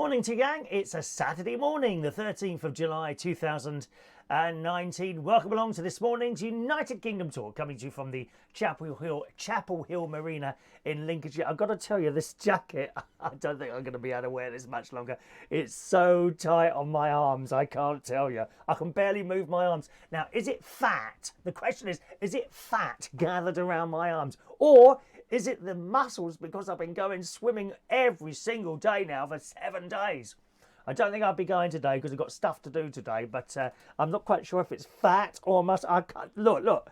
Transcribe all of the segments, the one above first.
Morning to you, gang. It's a Saturday morning, the 13th of July 2019. Welcome along to this morning's United Kingdom tour, coming to you from the Chapel Hill Marina in Lincolnshire. I've got to tell you, this jacket, I don't think I'm going to be able to wear this much longer. It's so tight on my arms, I can't tell you. I can barely move my arms. Now, is it fat? The question is it fat gathered around my arms? Or is it the muscles because I've been going swimming every single day now for 7 days? I don't think I'll be going today because I've got stuff to do today, but I'm not quite sure if it's fat or muscle. I can't, look.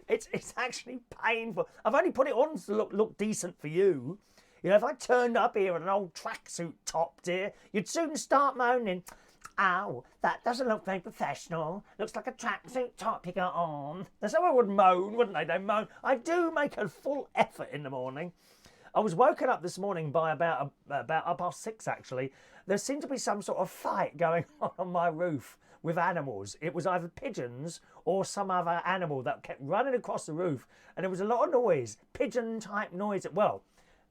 It's actually painful. I've only put it on to look decent for you. You know, if I turned up here in an old tracksuit top, dear, you'd soon start moaning. Ow, that doesn't look very professional. Looks like a tracksuit top you got on. That's how I would moan, wouldn't they? They moan. I do make a full effort in the morning. I was woken up this morning by about 6:30, actually. There seemed to be some sort of fight going on my roof with animals. It was either pigeons or some other animal that kept running across the roof, and there was a lot of noise, pigeon-type noise. Well,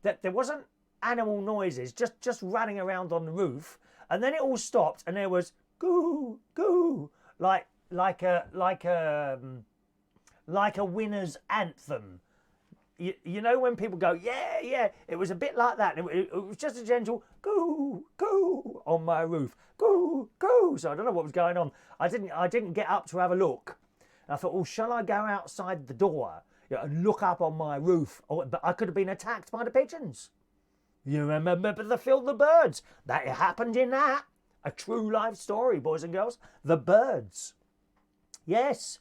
there wasn't animal noises, just running around on the roof. And then it all stopped, and there was goo goo, like a winner's anthem. You know when people go yeah, it was a bit like that. It was just a gentle goo goo on my roof, goo goo. So I don't know what was going on. I didn't get up to have a look. And I thought, oh, shall I go outside the door, and look up on my roof? But I could have been attacked by the pigeons. You remember the film The Birds? That happened in that. A true life story, boys and girls. The Birds. Yes.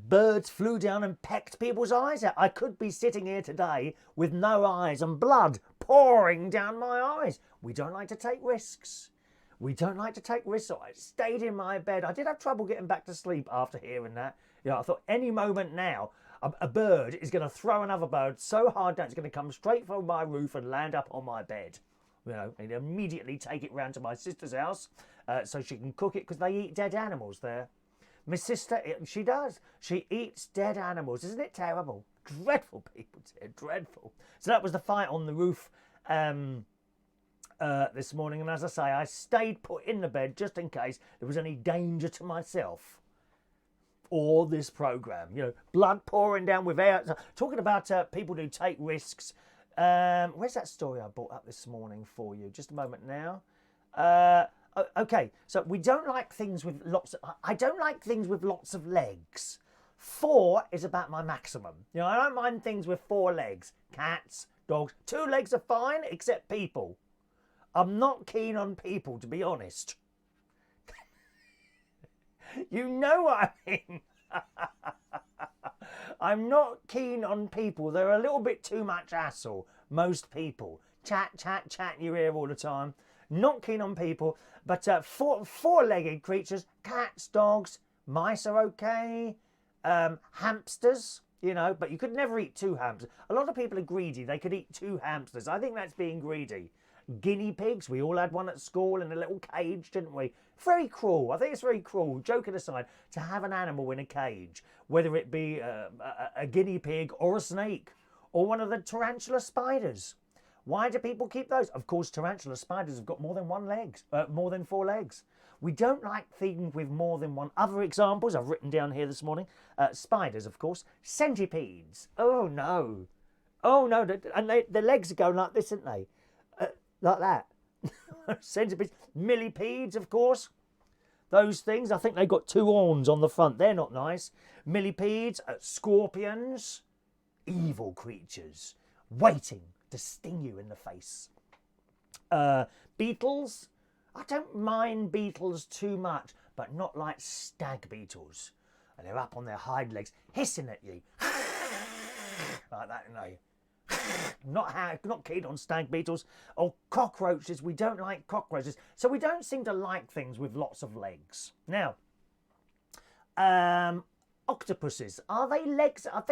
Birds flew down and pecked people's eyes out. I could be sitting here today with no eyes and blood pouring down my eyes. We don't like to take risks. So I stayed in my bed. I did have trouble getting back to sleep after hearing that. I thought any moment now, a bird is going to throw another bird so hard that it's going to come straight from my roof and land up on my bed. And immediately take it round to my sister's house so she can cook it, because they eat dead animals there. My sister, she does. She eats dead animals. Isn't it terrible? Dreadful, people, dear, dreadful. So that was the fight on the roof this morning. And as I say, I stayed put in the bed just in case there was any danger to myself or this programme. Blood pouring down with air. Talking about people who take risks. Where's that story I brought up this morning for you? Just a moment now. Okay, so we don't like things with lots of... I don't like things with lots of legs. 4 is about my maximum. I don't mind things with 4 legs. Cats, dogs. 2 legs are fine, except people. I'm not keen on people, to be honest. You know what I mean? I'm not keen on people. They're a little bit too much hassle. Most people. Chat in your ear all the time. Not keen on people. But 4-legged creatures, cats, dogs, mice are okay. Hamsters, but you could never eat 2 hamsters. A lot of people are greedy. They could eat 2 hamsters. I think that's being greedy. Guinea pigs, we all had one at school in a little cage, didn't we? Very cruel. I think it's very cruel, joking aside, to have an animal in a cage, whether it be a guinea pig or a snake or one of the tarantula spiders. Why do people keep those? Of course, tarantula spiders have got more than 4 legs. We don't like things with more than one. Other examples I've written down here this morning. Spiders, of course. Centipedes. Oh, no. And the legs go like this, aren't they? Like that. Centipedes. Millipedes, of course. Those things, I think they've got 2 horns on the front. They're not nice. Millipedes. Scorpions. Evil creatures. Waiting to sting you in the face. Beetles. I don't mind beetles too much, but not like stag beetles. And they're up on their hind legs, hissing at you. Like that, Not keen on stag beetles. Or cockroaches. We don't like cockroaches. So we don't seem to like things with lots of legs. Now, octopuses. Are they legs? Are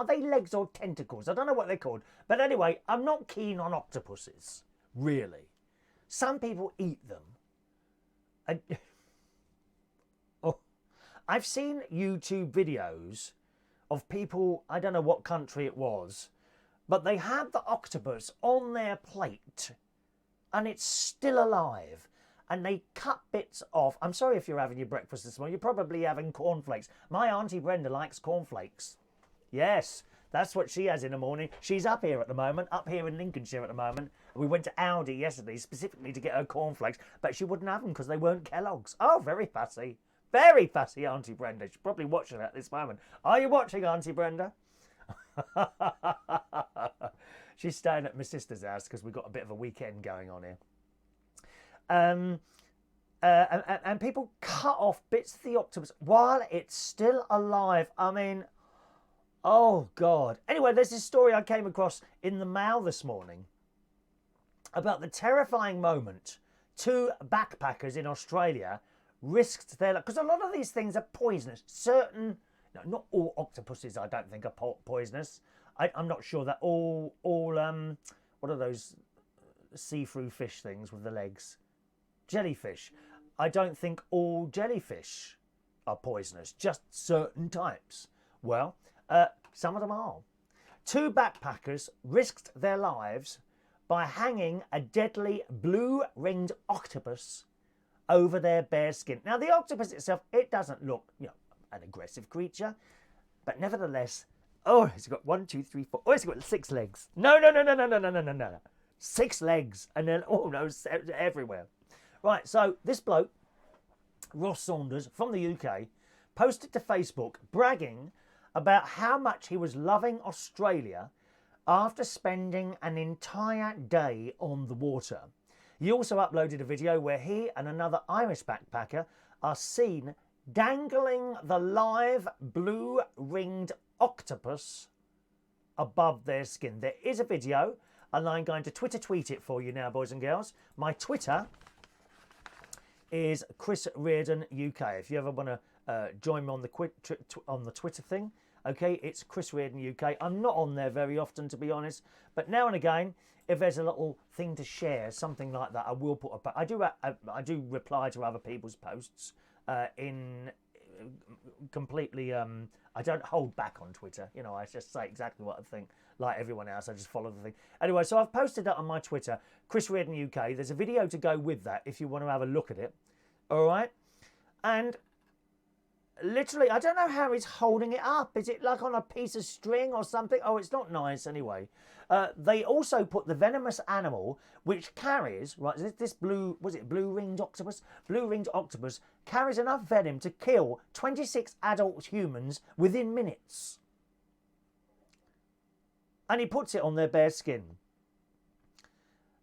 they legs or tentacles? I don't know what they're called. But anyway, I'm not keen on octopuses. Really. Some people eat them. I've seen YouTube videos of people, I don't know what country it was, but they had the octopus on their plate and it's still alive. And they cut bits off. I'm sorry if you're having your breakfast this morning. You're probably having cornflakes. My Auntie Brenda likes cornflakes. Yes, that's what she has in the morning. She's up here at the moment, up here in Lincolnshire at the moment. We went to Aldi yesterday specifically to get her cornflakes, but she wouldn't have them because they weren't Kellogg's. Oh, very fussy. Very fussy, Auntie Brenda. She's probably watching at this moment. Are you watching, Auntie Brenda? She's staying at my sister's house because we've got a bit of a weekend going on here. And people cut off bits of the octopus while it's still alive. I mean, oh God. Anyway, there's this story I came across in the Mail this morning about the terrifying moment two backpackers in Australia risked their life, because a lot of these things are poisonous. Certain, no, not all octopuses, I don't think, are poisonous. I'm not sure that all what are those see-through fish things with the legs? Jellyfish. I don't think all jellyfish are poisonous, just certain types. Well, some of them are. Two backpackers risked their lives by hanging a deadly blue-ringed octopus over their bare skin. Now, the octopus itself, it doesn't look, an aggressive creature, but nevertheless, oh, it's got 1, 2, 3, 4. Oh, it's got 6 legs. No. 6 legs, and then, oh no, everywhere. Right, so this bloke, Ross Saunders from the UK, posted to Facebook bragging about how much he was loving Australia after spending an entire day on the water. He also uploaded a video where he and another Irish backpacker are seen dangling the live blue-ringed octopus above their skin. There is a video, and I'm going to Twitter tweet it for you now, boys and girls. My Twitter is Chris Reardon UK. If you ever want to join me on the Twitter thing, okay, it's Chris Reardon UK. I'm not on there very often, to be honest, but now and again, if there's a little thing to share, something like that, I will put up. I do reply to other people's posts in completely. I don't hold back on Twitter. I just say exactly what I think, like everyone else. I just follow the thing. Anyway, so I've posted that on my Twitter, Chris Reardon UK. There's a video to go with that if you want to have a look at it. All right, and literally, I don't know how he's holding it up. Is it like on a piece of string or something? Oh, it's not nice anyway. They also put the venomous animal, which carries, right, this blue-ringed octopus? Blue-ringed octopus carries enough venom to kill 26 adult humans within minutes. And he puts it on their bare skin.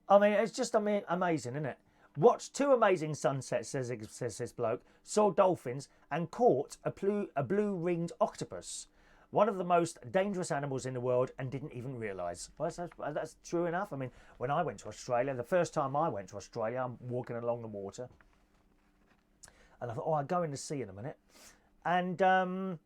I mean, it's just amazing, isn't it? Watched 2 amazing sunsets, says this bloke, saw dolphins and caught a blue-ringed octopus, one of the most dangerous animals in the world, and didn't even realise. Well, that's true enough. I mean, when I went to Australia, the first time I went to Australia, I'm walking along the water, and I thought, I'll go in the sea in a minute. And I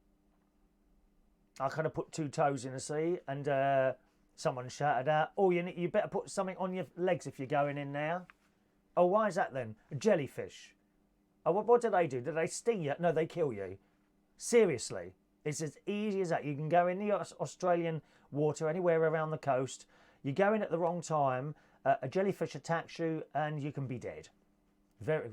kind of put 2 toes in the sea, and someone shouted out, oh, you better put something on your legs if you're going in there. Oh, why is that then? A jellyfish. Oh, what do they do? Do they sting you? No, they kill you. Seriously. It's as easy as that. You can go in the Australian water anywhere around the coast. You go in at the wrong time, a jellyfish attacks you, and you can be dead. Very,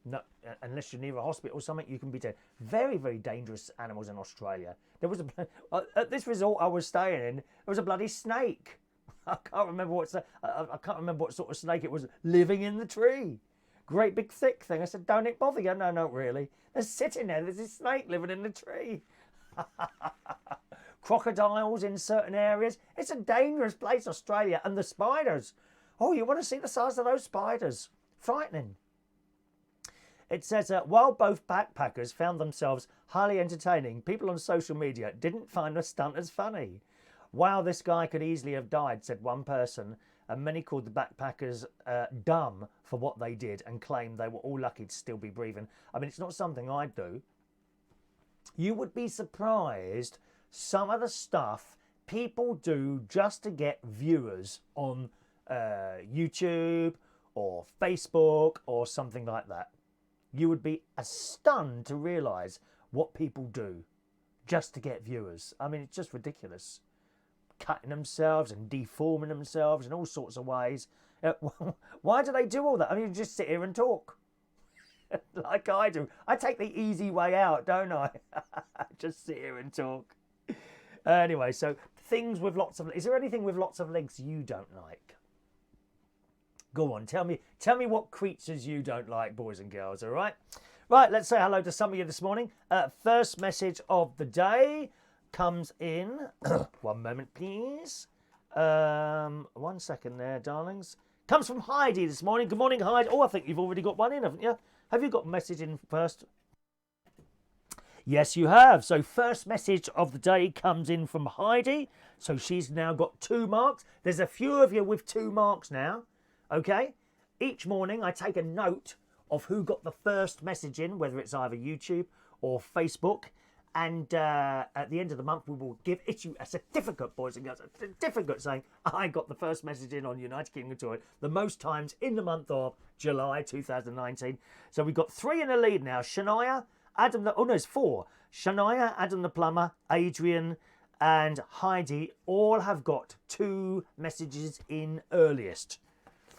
no, unless you're near a hospital or something, you can be dead. Very, very dangerous animals in Australia. There was at this resort I was staying in, there was a bloody snake. I can't remember what sort of snake it was living in the tree. Great big thick thing. I said, don't it bother you? No, not really. They're sitting there. There's this snake living in the tree. Crocodiles in certain areas. It's a dangerous place, Australia. And the spiders. Oh, you want to see the size of those spiders? Frightening. It says, while both backpackers found themselves highly entertaining, people on social media didn't find the stunt as funny. Wow, this guy could easily have died, said one person, and many called the backpackers dumb for what they did and claimed they were all lucky to still be breathing. I mean, it's not something I'd do. You would be surprised some of the stuff people do just to get viewers on YouTube or Facebook or something like that. You would be stunned to realise what people do just to get viewers. I mean, it's just ridiculous. Cutting themselves and deforming themselves in all sorts of ways. Why do they do all that? I mean, you just sit here and talk. Like I do. I take the easy way out, don't I? Just sit here and talk. Anyway, so things with lots of... Is there anything with lots of legs you don't like? Go on, tell me what creatures you don't like, boys and girls, all right? Right, let's say hello to some of you this morning. First message of the day comes in... One moment, please. 1 second there, darlings. Comes from Heidi this morning. Good morning, Heidi. Oh, I think you've already got one in, haven't you? Have you got a message in first? Yes, you have. So first message of the day comes in from Heidi. So she's now got 2 marks. There's a few of you with 2 marks now. Okay? Each morning I take a note of who got the first message in, whether it's either YouTube or Facebook. And at the end of the month, we will issue a certificate, boys and girls, a certificate saying I got the first message in on United Kingdom Tour the most times in the month of July 2019. So we've got 3 in the lead now. Shania, Adam, it's 4. Shania, Adam the Plumber, Adrian, and Heidi all have got 2 messages in earliest.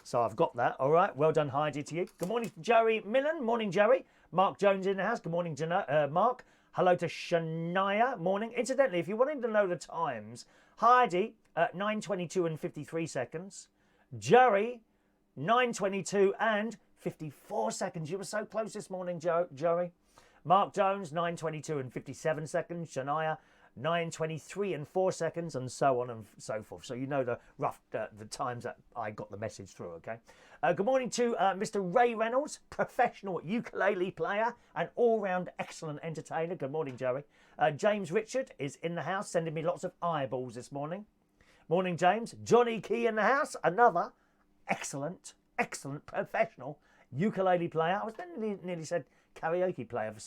So I've got that. All right. Well done, Heidi, to you. Good morning, Jerry Millen. Morning, Jerry. Mark Jones in the house. Good morning, Mark. Hello to Shania. Morning. Incidentally, if you wanted to know the times, Heidi at 9:22 and 53 seconds. Jerry, 9:22 and 54 seconds. You were so close this morning, Jerry. Mark Jones, 9:22 and 57 seconds. Shania, 9:23 and 4 seconds, and so on and so forth. So you know the rough the times that I got the message through, okay? Good morning to Mr. Ray Reynolds, professional ukulele player and all-round excellent entertainer. Good morning, Joey. James Richard is in the house, sending me lots of eyeballs this morning. Morning, James. Johnny Key in the house, another excellent professional ukulele player. I was nearly said karaoke player for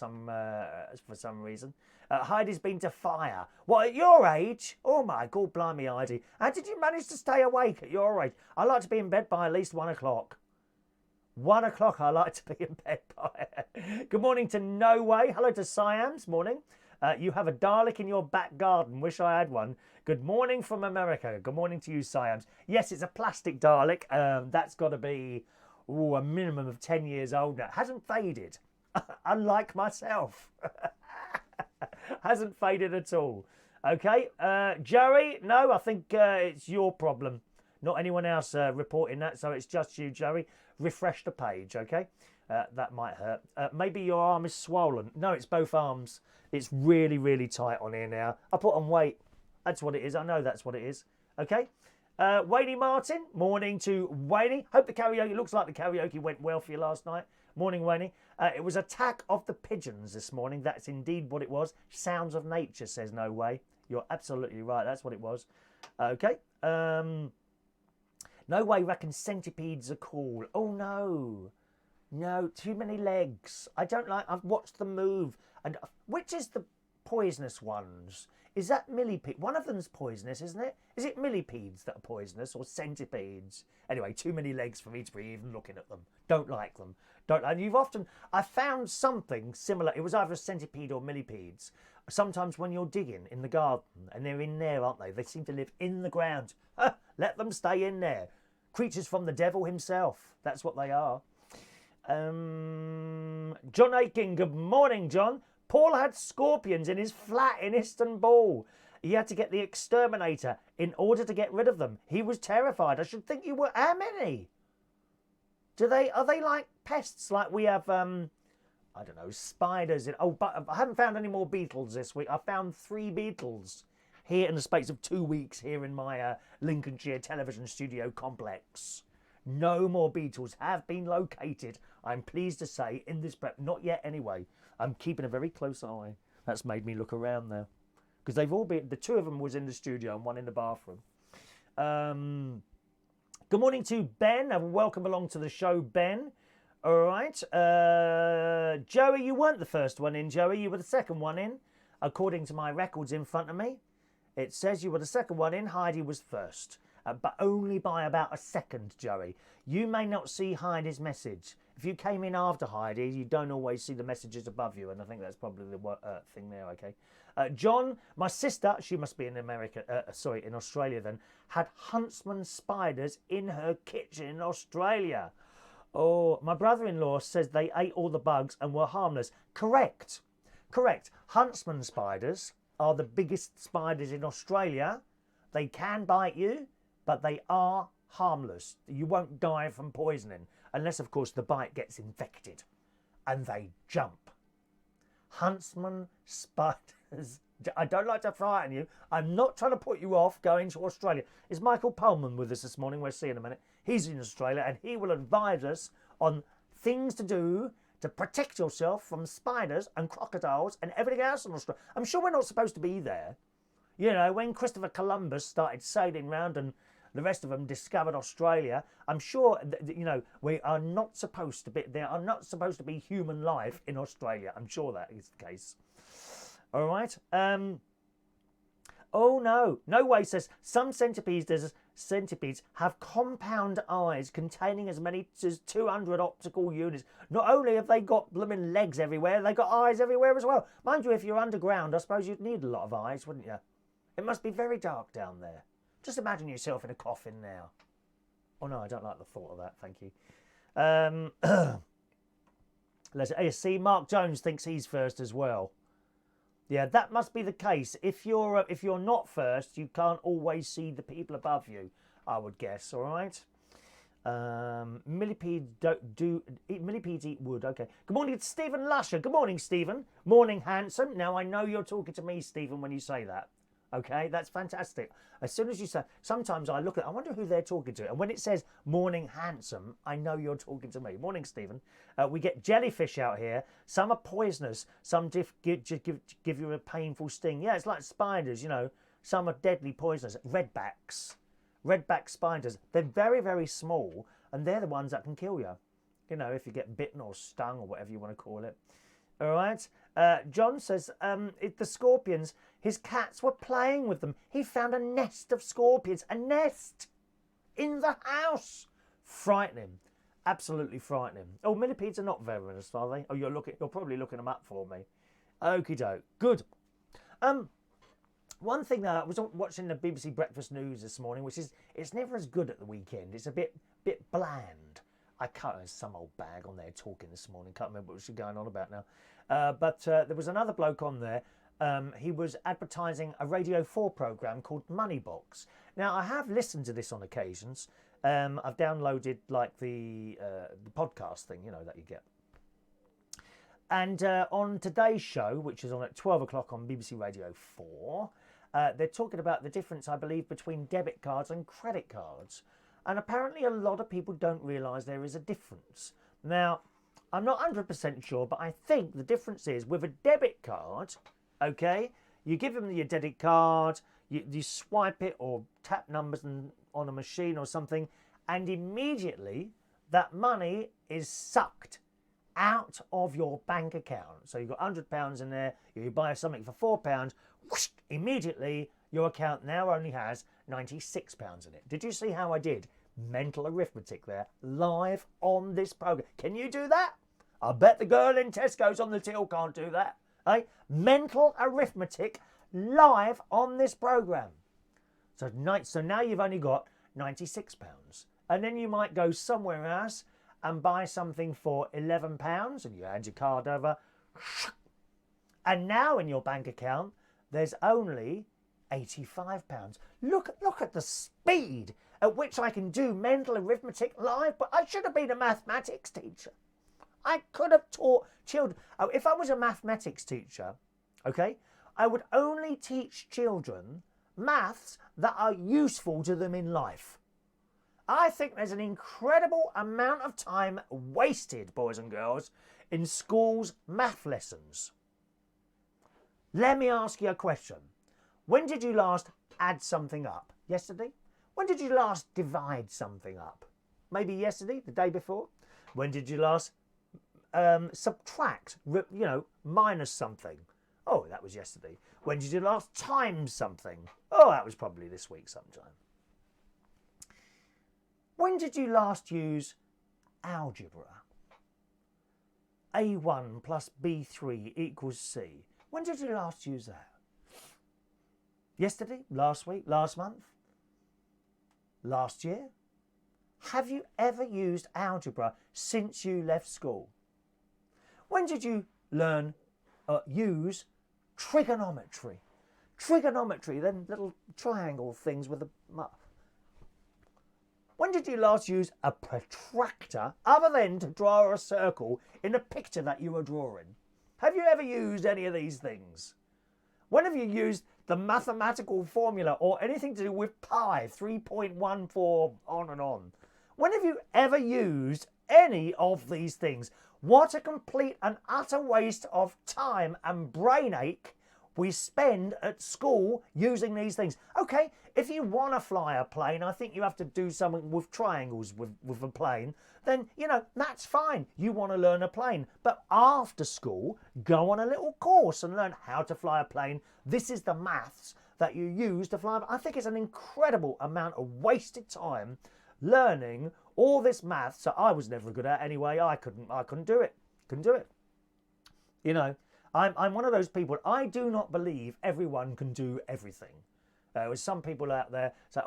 some reason. Heidi's been to fire. What, at your age? Oh my God, blimey, Heidi. How did you manage to stay awake at your age? I like to be in bed by at least 1 o'clock. 1 o'clock I like to be in bed by. Good morning to No Way. Hello to Siams. Morning. You have a Dalek in your back garden. Wish I had one. Good morning from America. Good morning to you, Siams. Yes, it's a plastic Dalek. That's got to be a minimum of 10 years old now. Hasn't faded. Unlike myself. Hasn't faded at all. Okay, Joey, no, I think it's your problem. Not anyone else reporting that, so it's just you, Joey. Refresh the page, okay? That might hurt. Maybe your arm is swollen. No, it's both arms. It's really, really tight on here now. I put on weight. That's what it is. I know that's what it is. Okay? Wayne Martin, morning to Wayne. Hope the karaoke, looks like the karaoke went well for you last night. Morning, Wayne. It was Attack of the Pigeons this morning. That's indeed what it was. Sounds of Nature, says No Way. You're absolutely right. That's what it was. Okay. No Way reckons centipedes are cool. Oh, no. No, too many legs. I don't like... I've watched them move. And which is the poisonous ones? Is that millipede? One of them's poisonous, isn't it? Is it millipedes that are poisonous or centipedes? Anyway, too many legs for me to be even looking at them. Don't like them. And you've often... I found something similar. It was either a centipede or millipedes. Sometimes when you're digging in the garden, and they're in there, aren't they? They seem to live in the ground. Let them stay in there. Creatures from the devil himself. That's what they are. John Aiken. Good morning, John. Paul had scorpions in his flat in Istanbul. He had to get the exterminator in order to get rid of them. He was terrified. I should think you were... How many? Are they like pests like we have, I don't know, spiders? But I haven't found any more beetles this week. I found 3 beetles here in the space of 2 weeks here in my Lincolnshire television studio complex. No more beetles have been located, I'm pleased to say, in this prep. Not yet anyway. I'm keeping a very close eye. That's made me look around now. Because they've all been... The 2 of them was in the studio and 1 in the bathroom. Good morning to Ben. Welcome along to the show, Ben. All right. Joey, you weren't the first one in, Joey. You were the second one in. According to my records in front of me, it says you were the second one in. Heidi was first. But only by about a second, Joey. You may not see Heidi's message. If you came in after Heidi, you don't always see the messages above you, and I think that's probably the thing there, okay? John, my sister, she must be in America, in Australia then, had huntsman spiders in her kitchen in Australia. Oh, my brother-in-law says they ate all the bugs and were harmless. Correct. Correct. Huntsman spiders are the biggest spiders in Australia. They can bite you, but they are harmless. You won't die from poisoning, unless, of course, the bite gets infected. And they jump. Huntsman spiders. I don't like to frighten you. I'm not trying to put you off going to Australia. Is Michael Pullman with us this morning? We'll see in a minute. He's in Australia and he will advise us on things to do to protect yourself from spiders and crocodiles and everything else in Australia. I'm sure we're not supposed to be there. You know, when Christopher Columbus started sailing round and the rest of them discovered Australia, I'm sure, you know, we are not supposed to be, there are not supposed to be human life in Australia. I'm sure that is the case. All right. Oh, no. No way, says some centipedes have compound eyes containing as many as 200 optical units. Not only have they got blooming legs everywhere, they got eyes everywhere as well. Mind you, if you're underground, I suppose you'd need a lot of eyes, wouldn't you? It must be very dark down there. Just imagine yourself in a coffin now. Oh, no, I don't like the thought of that. Thank you. Let's see. Mark Jones thinks he's first as well. Yeah, that must be the case. If you're not first, you can't always see the people above you, I would guess. All right. Millipedes eat wood. Okay. Good morning, it's Stephen Lusher. Good morning, Stephen. Morning, handsome. Now I know you're talking to me, Stephen, when you say that. Okay, that's fantastic. As soon as you say, sometimes I look at, I wonder who they're talking to. And when it says morning handsome, I know you're talking to me. Morning, Stephen. We get jellyfish out here. Some are poisonous. Some give you a painful sting. Yeah, it's like spiders, you know. Some are deadly poisonous. Redback spiders. They're very, very small. And they're the ones that can kill you. You know, if you get bitten or stung or whatever you want to call it. All right. John says the scorpions, his cats were playing with them. He found a nest of scorpions. A nest in the house. Frightening. Absolutely frightening. Oh, millipedes are not venomous, are they? Oh, you're probably looking them up for me. Okie doke. Good. One thing that I was watching the BBC Breakfast News this morning, which is, it's never as good at the weekend. It's a bit bland. I can't, there's some old bag on there talking this morning. Can't remember what was going on about now. But there was another bloke on there. He was advertising a Radio 4 programme called Moneybox. Now, I have listened to this on occasions. I've downloaded like the podcast thing, you know, that you get. And on today's show, which is on at 12 o'clock on BBC Radio 4, they're talking about the difference, I believe, between debit cards and credit cards. And apparently a lot of people don't realise there is a difference. Now, I'm not 100% sure, but I think the difference is with a debit card, okay, you give them your debit card, you swipe it or tap numbers on a machine or something, and immediately that money is sucked out of your bank account. So you've got £100 in there, you buy something for £4, whoosh, immediately your account now only has £96 in it. Did you see how I did mental arithmetic there live on this program? Can you do that? I bet the girl in Tesco's on the till can't do that. Eh? Mental arithmetic live on this program. So now you've only got £96. And then you might go somewhere else and buy something for £11 and you hand your card over. And now in your bank account, there's only £85. Look at the speed at which I can do mental arithmetic live, but I should have been a mathematics teacher. I could have taught children. Oh, if I was a mathematics teacher, okay, I would only teach children maths that are useful to them in life. I think there's an incredible amount of time wasted, boys and girls, in schools' math lessons. Let me ask you a question. When did you last add something up? Yesterday? When did you last divide something up? Maybe yesterday, the day before? When did you last subtract, minus something? Oh, that was yesterday. When did you last times something? Oh, that was probably this week sometime. When did you last use algebra? A1 plus B3 equals C. When did you last use that? Yesterday, last week, last month, last year? Have you ever used algebra since you left school? When did you learn use trigonometry? Trigonometry, them little triangle things with the... When did you last use a protractor other than to draw a circle in a picture that you were drawing? Have you ever used any of these things? When have you used the mathematical formula or anything to do with pi, 3.14, on and on? When have you ever used any of these things? What a complete and utter waste of time and brain ache we spend at school using these things. Okay, if you want to fly a plane, I think you have to do something with triangles with a plane, then, you know, that's fine. You want to learn a plane. But after school, go on a little course and learn how to fly a plane. This is the maths that you use to fly. I think it's an incredible amount of wasted time learning all this maths that I was never good at anyway. I couldn't do it. Couldn't do it. You know, I'm one of those people. I do not believe everyone can do everything. There's some people out there say,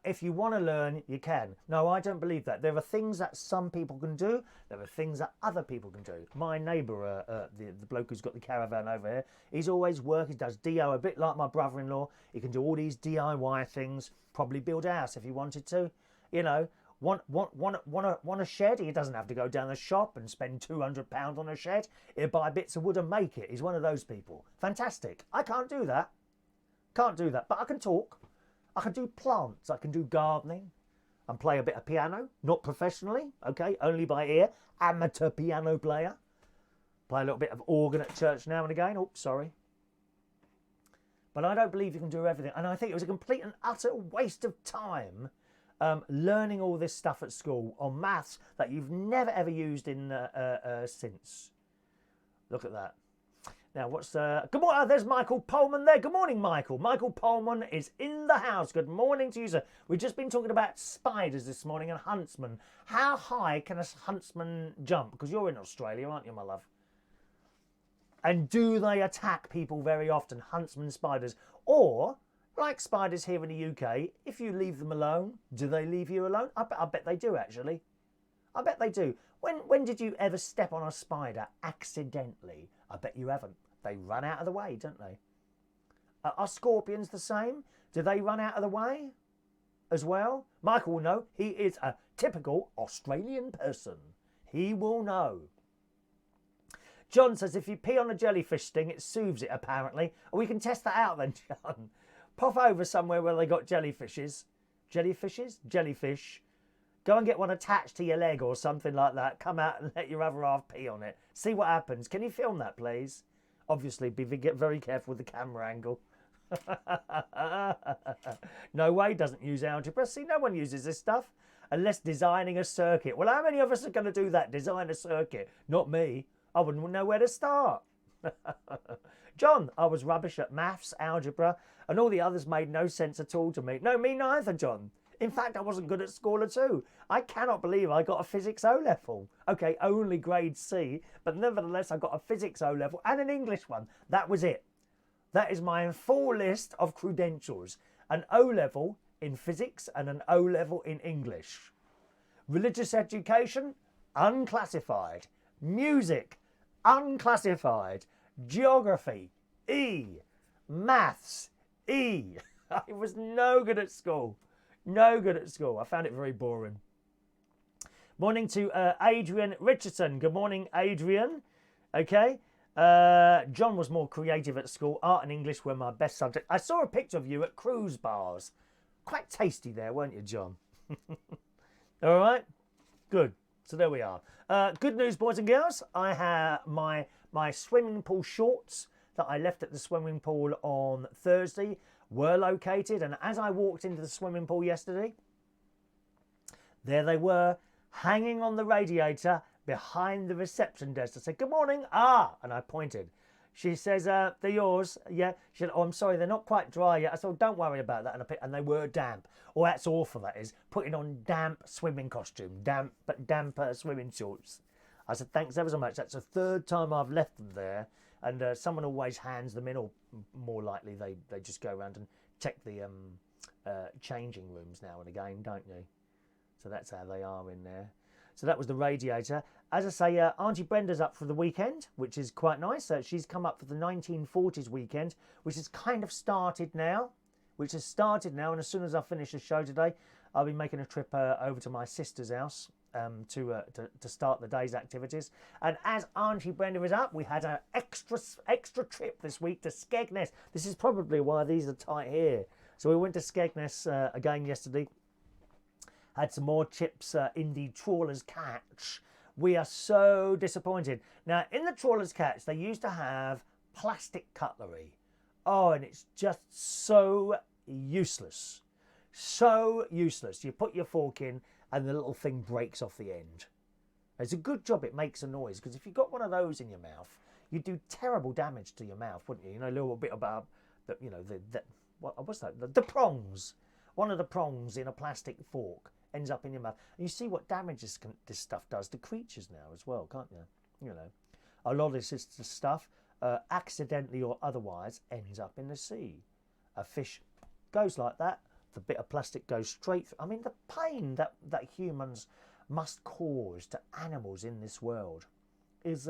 if you want to learn, you can. No, I don't believe that. There are things that some people can do. There are things that other people can do. My neighbour, the bloke who's got the caravan over here, he's always working, does DIY, a bit like my brother-in-law. He can do all these DIY things, probably build a house if he wanted to. You know, want a shed? He doesn't have to go down the shop and spend £200 on a shed. He'll buy bits of wood and make it. He's one of those people. Fantastic. I can't do that. Can't do that, but I can talk. I can do plants. I can do gardening and play a bit of piano. Not professionally, okay, only by ear. Amateur piano player. Play a little bit of organ at church now and again. Oops, sorry. But I don't believe you can do everything. And I think it was a complete and utter waste of time learning all this stuff at school on maths that you've never ever used in since. Look at that. Now, what's... good morning. There's Michael Pullman there. Good morning, Michael. Michael Pullman is in the house. Good morning to you, sir. We've just been talking about spiders this morning and huntsmen. How high can a huntsman jump? Because you're in Australia, aren't you, my love? And do they attack people very often, huntsman spiders? Or, like spiders here in the UK, if you leave them alone, do they leave you alone? I bet they do, actually. I bet they do. When did you ever step on a spider accidentally? I bet you haven't. They run out of the way, don't they? Are scorpions the same? Do they run out of the way as well? Michael will know. He is a typical Australian person. He will know. John says if you pee on a jellyfish sting, it soothes it, apparently. We can test that out then, John. Pop over somewhere where they got jellyfishes. Jellyfishes? Jellyfish. Go and get one attached to your leg or something like that. Come out and let your other half pee on it. See what happens. Can you film that, please? Obviously, get very careful with the camera angle. No way, doesn't use algebra. See, no one uses this stuff unless designing a circuit. Well, how many of us are going to do that? Design a circuit? Not me. I wouldn't know where to start. John, I was rubbish at maths, algebra, and all the others made no sense at all to me. No, me neither, John. In fact, I wasn't good at school at all. I cannot believe I got a physics O-level. Okay, only grade C, but nevertheless, I got a physics O-level and an English one. That was it. That is my full list of credentials. An O-level in physics and an O-level in English. Religious education, unclassified. Music, unclassified. Geography, E. Maths, E. I was no good at school. No good at school. I found it very boring. Morning to Adrian Richardson. Good morning, Adrian. Okay. John was more creative at school. Art and English were my best subject. I saw a picture of you at cruise bars. Quite tasty there, weren't you, John? All right. Good. So there we are. Good news, boys and girls. I have my swimming pool shorts that I left at the swimming pool on Thursday were located, and as I walked into the swimming pool yesterday, there they were, hanging on the radiator behind the reception desk. I said, good morning. And I pointed. She says, they're yours. Yeah. She said, oh, I'm sorry, they're not quite dry yet. I said, oh, don't worry about that. And they were damp. Oh, that's awful, that is. Putting on damp swimming costume, damp swimming shorts. I said, thanks ever so much. That's the third time I've left them there. And someone always hands them in, or more likely they just go around and check the changing rooms now and again, don't you? So that's how they are in there. So that was the radiator. As I say, Auntie Brenda's up for the weekend, which is quite nice. She's come up for the 1940s weekend, which has kind of started now. And as soon as I finish the show today, I'll be making a trip over to my sister's house to start the day's activities. And as Auntie Brenda is up, we had an extra trip this week to Skegness. This is probably why these are tight here. So we went to Skegness again yesterday. Had some more chips in the Trawlers catch. We are so disappointed. Now, in the Trawlers catch, they used to have plastic cutlery. Oh, and it's just so useless. So useless. You put your fork in and the little thing breaks off the end. It's a good job it makes a noise, because if you got one of those in your mouth, you'd do terrible damage to your mouth, wouldn't you? You know, a little bit about, what's that? The prongs. One of the prongs in a plastic fork ends up in your mouth. And you see what damage this stuff does to creatures now as well, can't you? You know, a lot of this stuff, accidentally or otherwise, ends up in the sea. A fish goes like that. The bit of plastic goes straight through. I mean, the pain that humans must cause to animals in this world is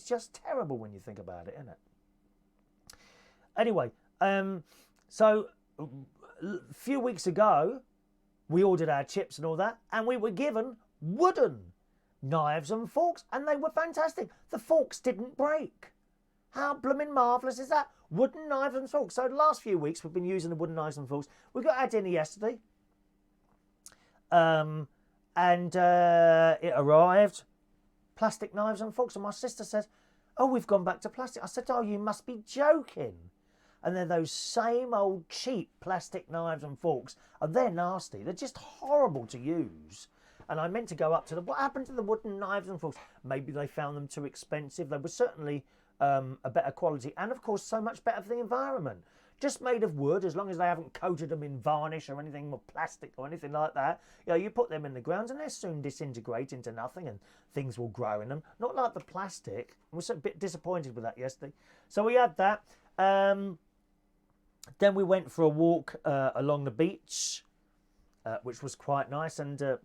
just terrible when you think about it, isn't it? Anyway, so a few weeks ago, we ordered our chips and all that, and we were given wooden knives and forks, and they were fantastic. The forks didn't break. How blooming marvellous is that? Wooden knives and forks. So the last few weeks, we've been using the wooden knives and forks. We got our dinner yesterday, and it arrived, plastic knives and forks, and my sister said, "Oh, we've gone back to plastic." I said, "Oh, you must be joking." And they're those same old cheap plastic knives and forks, and they're nasty. They're just horrible to use. And I meant to go up to them. What happened to the wooden knives and forks? Maybe they found them too expensive. They were certainly a better quality, and of course so much better for the environment. Just made of wood, as long as they haven't coated them in varnish or anything, or plastic or anything like that. You know, you put them in the ground and they soon disintegrate into nothing, and things will grow in them. Not like the plastic. I was a bit disappointed with that yesterday. So we had that. Then we went for a walk along the beach, which was quite nice. And it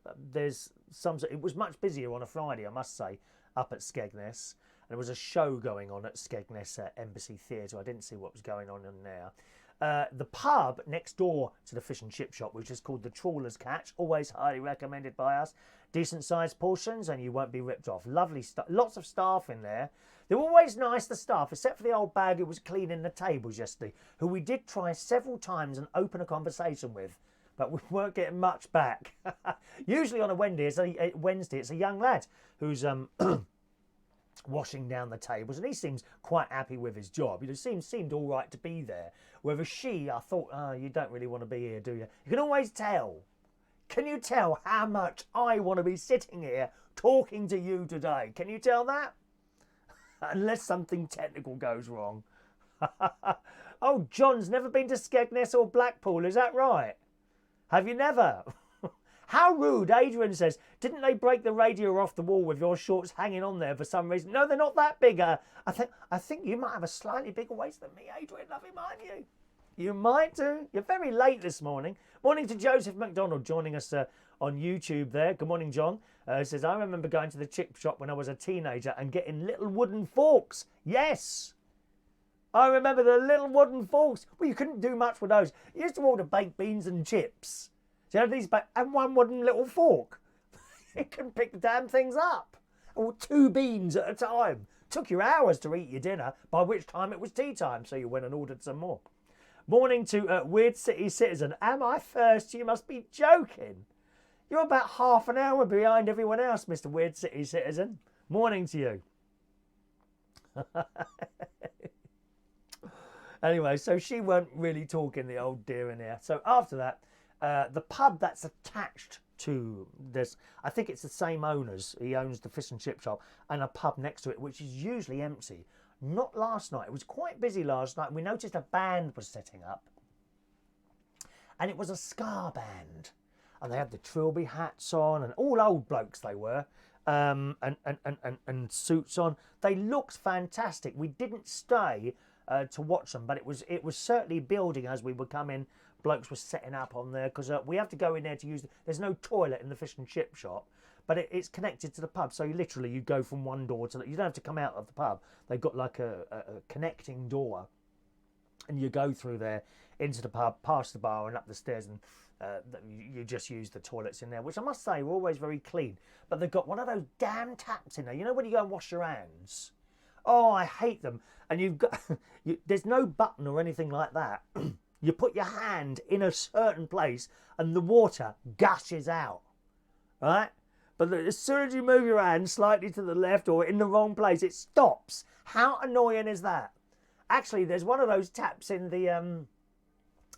was much busier on a Friday, I must say, up at Skegness. And there was a show going on at Skegness Embassy Theatre. I didn't see what was going on in there. The pub next door to the fish and chip shop, which is called the Trawlers Catch, always highly recommended by us. Decent sized portions and you won't be ripped off. Lovely stuff. Lots of staff in there. They were always nice, the staff, except for the old bag who was cleaning the tables yesterday, who we did try several times and open a conversation with, but we weren't getting much back. Usually on a Wednesday, it's a young lad who's washing down the tables, and he seems quite happy with his job. You know, seemed all right to be there. Whereas she, I thought, oh, you don't really want to be here, do you? You can always tell. Can you tell how much I want to be sitting here talking to you today? Can you tell that? Unless something technical goes wrong. Oh, John's never been to Skegness or Blackpool, is that right? Have you never? How rude, Adrian says. Didn't they break the radio off the wall with your shorts hanging on there for some reason? No, they're not that big. I think you might have a slightly bigger waist than me, Adrian. Love him, might you? You might do. You're very late this morning. Morning to Joseph McDonald joining us on YouTube there. Good morning, John. Says, I remember going to the chip shop when I was a teenager and getting little wooden forks. Yes. I remember the little wooden forks. Well, you couldn't do much with those. You used to order baked beans and chips. So you had these and one wooden little fork. You couldn't pick the damn things up. Or 2 beans at a time. Took you hours to eat your dinner, by which time it was tea time, so you went and ordered some more. Morning to Weird City Citizen. Am I first? You must be joking. You're about half an hour behind everyone else, Mr. Weird City Citizen. Morning to you. Anyway, so she weren't really talking, the old dear in here. So after that, the pub that's attached to this, I think it's the same owners. He owns the fish and chip shop and a pub next to it, which is usually empty. Not last night. It was quite busy last night. We noticed a band was setting up. And it was a ska band. And they had the trilby hats on, and all old blokes they were, and suits on. They looked fantastic. We didn't stay to watch them, but it was certainly building as we were coming. Blokes were setting up on there because we have to go in there to use. There's no toilet in the fish and chip shop, but it's connected to the pub. So you go from one door to you don't have to come out of the pub. They've got like a connecting door, and you go through there into the pub, past the bar, and up the stairs, and you just use the toilets in there, which I must say were always very clean. But they've got one of those damn taps in there. You know when you go and wash your hands? Oh, I hate them. And you've got there's no button or anything like that. You put your hand in a certain place and the water gushes out, right? But as soon as you move your hand slightly to the left or in the wrong place, it stops. How annoying is that? Actually, there's one of those taps in the,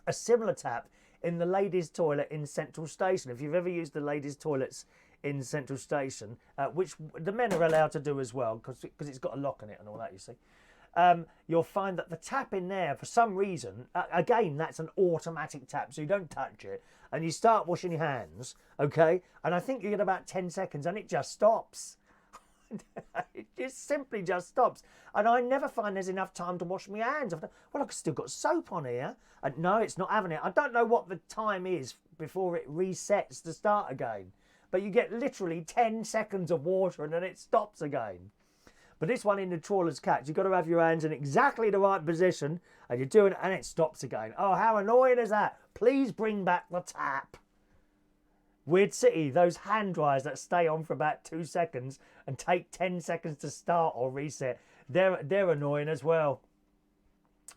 a similar tap in the ladies' toilet in Central Station. If you've ever used the ladies' toilets in Central Station, which the men are allowed to do as well, because it's got a lock on it and all that, you see. You'll find that the tap in there, for some reason, again, that's an automatic tap, so you don't touch it, and you start washing your hands, okay? And I think you get about 10 seconds, and it just stops. It just simply just stops. And I never find there's enough time to wash my hands. Well, I've still got soap on here. And no, it's not having it. I don't know what the time is before it resets to start again. But you get literally 10 seconds of water, and then it stops again. But this one in the Trawlers catch, you've got to have your hands in exactly the right position, and you're doing it, and it stops again. Oh, how annoying is that? Please bring back the tap. Weird City, those hand dryers that stay on for about 2 seconds and take 10 seconds to start or reset, they're annoying as well.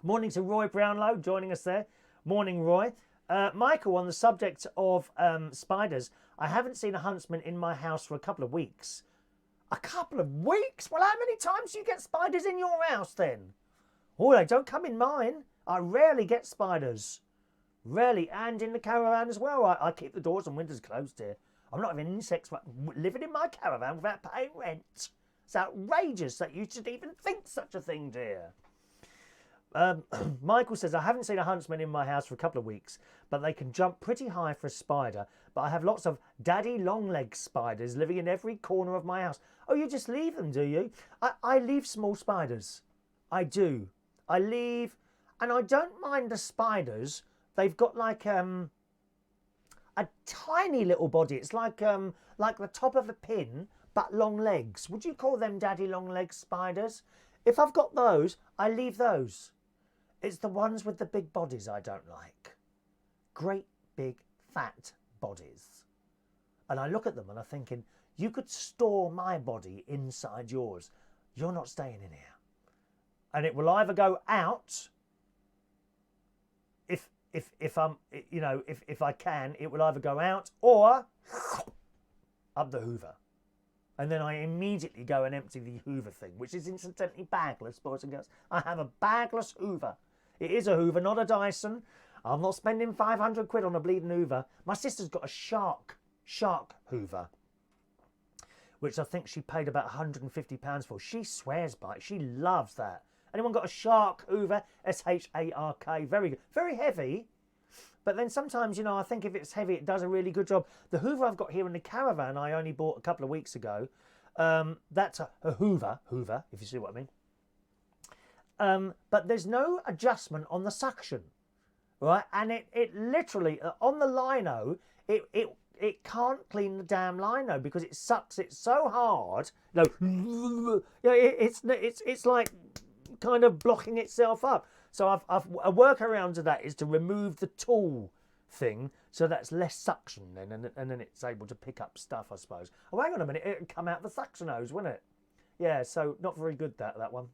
Morning to Roy Brownlow joining us there. Morning, Roy. Michael, on the subject of spiders, I haven't seen a huntsman in my house for a couple of weeks. A couple of weeks? Well, how many times do you get spiders in your house then? Oh, they don't come in mine. I rarely get spiders. Rarely. And in the caravan as well. I keep the doors and windows closed here. I'm not having insects living in my caravan without paying rent. It's outrageous that you should even think such a thing, dear. Michael says, I haven't seen a huntsman in my house for a couple of weeks, but they can jump pretty high for a spider. But I have lots of daddy long-legged spiders living in every corner of my house. Oh, you just leave them, do you? I leave small spiders. I do. I leave, and I don't mind the spiders. They've got like a tiny little body. It's like the top of a pin, but long legs. Would you call them daddy long-legged spiders? If I've got those, I leave those. It's the ones with the big bodies I don't like. Great big fat bodies. And I look at them and I'm thinking, you could store my body inside yours. You're not staying in here. And it will either go out, if I'm, you know, if I can, it will either go out or up the hoover. And then I immediately go and empty the hoover thing, which is incidentally bagless, boys and girls. I have a bagless hoover. It is a hoover, not a Dyson. I'm not spending 500 quid on a bleeding hoover. My sister's got a shark hoover, which I think she paid about £150 for. She swears by it. She loves that. Anyone got a shark hoover? S-H-A-R-K. Very good. Very heavy. But then sometimes, you know, I think if it's heavy, it does a really good job. The hoover I've got here in the caravan, I only bought a couple of weeks ago. That's a hoover, if you see what I mean. But there's no adjustment on the suction, right? And it literally, on the lino, it can't clean the damn lino because it sucks it so hard. No, you know, it's like kind of blocking itself up. So a workaround to that is to remove the tool thing so that's less suction then, and then it's able to pick up stuff, I suppose. Oh, hang on a minute, it would come out the suction hose, wouldn't it? Yeah, so not very good that one.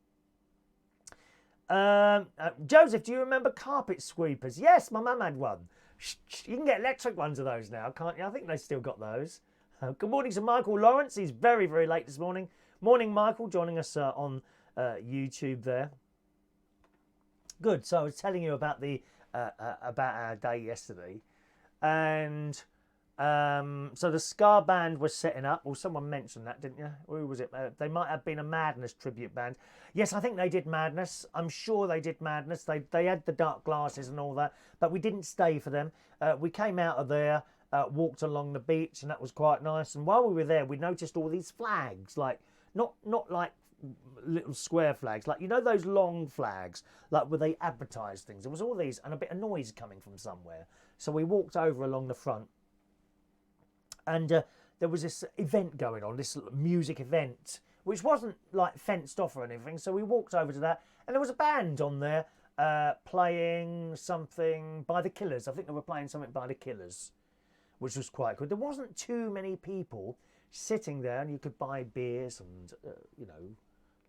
Joseph, do you remember carpet sweepers? Yes, my mum had one. You can get electric ones of those now, can't you? I think they still got those. Good morning to Michael Lawrence. He's very, very late this morning. Morning, Michael, joining us on YouTube there. Good. So I was telling you about about our day yesterday, and so the ska band was setting up. Well, someone mentioned that, didn't you? Who was it? They might have been a Madness tribute band. Yes, I think they did Madness. I'm sure they did Madness. They had the dark glasses and all that, but we didn't stay for them. We came out of there, walked along the beach, and that was quite nice. And while we were there, we noticed all these flags, like not like little square flags, like, you know, those long flags, like where they advertise things. There was all these and a bit of noise coming from somewhere. So we walked over along the front, and there was this event going on, this music event, which wasn't like fenced off or anything. So we walked over to that, and there was a band on there playing something by the Killers. I think they were playing something by the Killers, which was quite good. There wasn't too many people sitting there, and you could buy beers and, you know,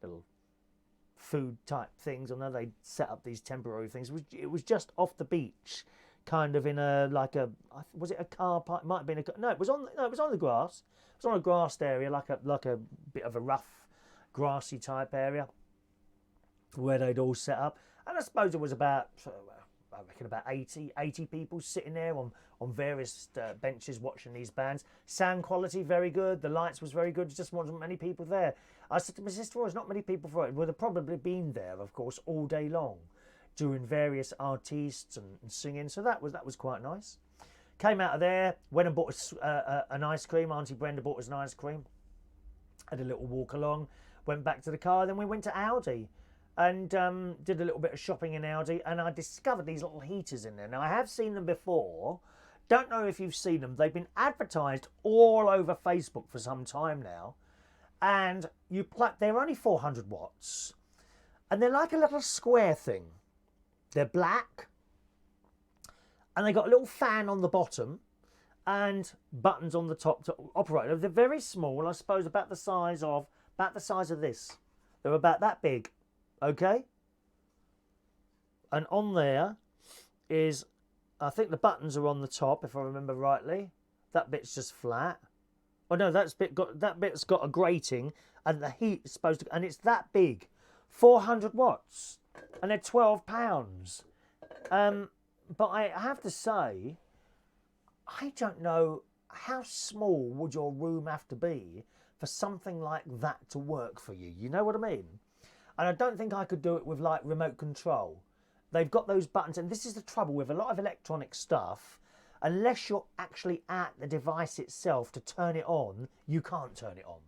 little food type things. I know they set up these temporary things. It was just off the beach, kind of in a, like a, was it a car park? It might have been no, it was on the grass. It was on a grassed area, like a bit of a rough, grassy type area where they'd all set up. And I suppose it was about, I reckon about 80 people sitting there on various benches watching these bands. Sound quality very good. The lights was very good. Just wasn't many people there. I said to my sister, there's not many people for it. Would have probably been there, of course, all day long, doing various artists and singing. So that was quite nice. Came out of there, went and bought an ice cream. Auntie Brenda bought us an ice cream. Had a little walk along. Went back to the car. Then we went to Aldi and did a little bit of shopping in Aldi, and I discovered these little heaters in there. Now, I have seen them before. Don't know if you've seen them. They've been advertised all over Facebook for some time now. And they're only 400 watts. And they're like a little square thing. They're black. And they got a little fan on the bottom and buttons on the top to operate. They're very small, I suppose about the size of this. They're about that big. Okay, and on there is, I think the buttons are on the top, if I remember rightly. That bit's just flat. Oh no, that bit's got a grating, and the heat is supposed to, and it's that big, 400 watts, and they're £12. But I have to say, I don't know how small would your room have to be for something like that to work for you. You know what I mean? And I don't think I could do it with like remote control. They've got those buttons, and this is the trouble with a lot of electronic stuff. Unless you're actually at the device itself to turn it on, you can't turn it on.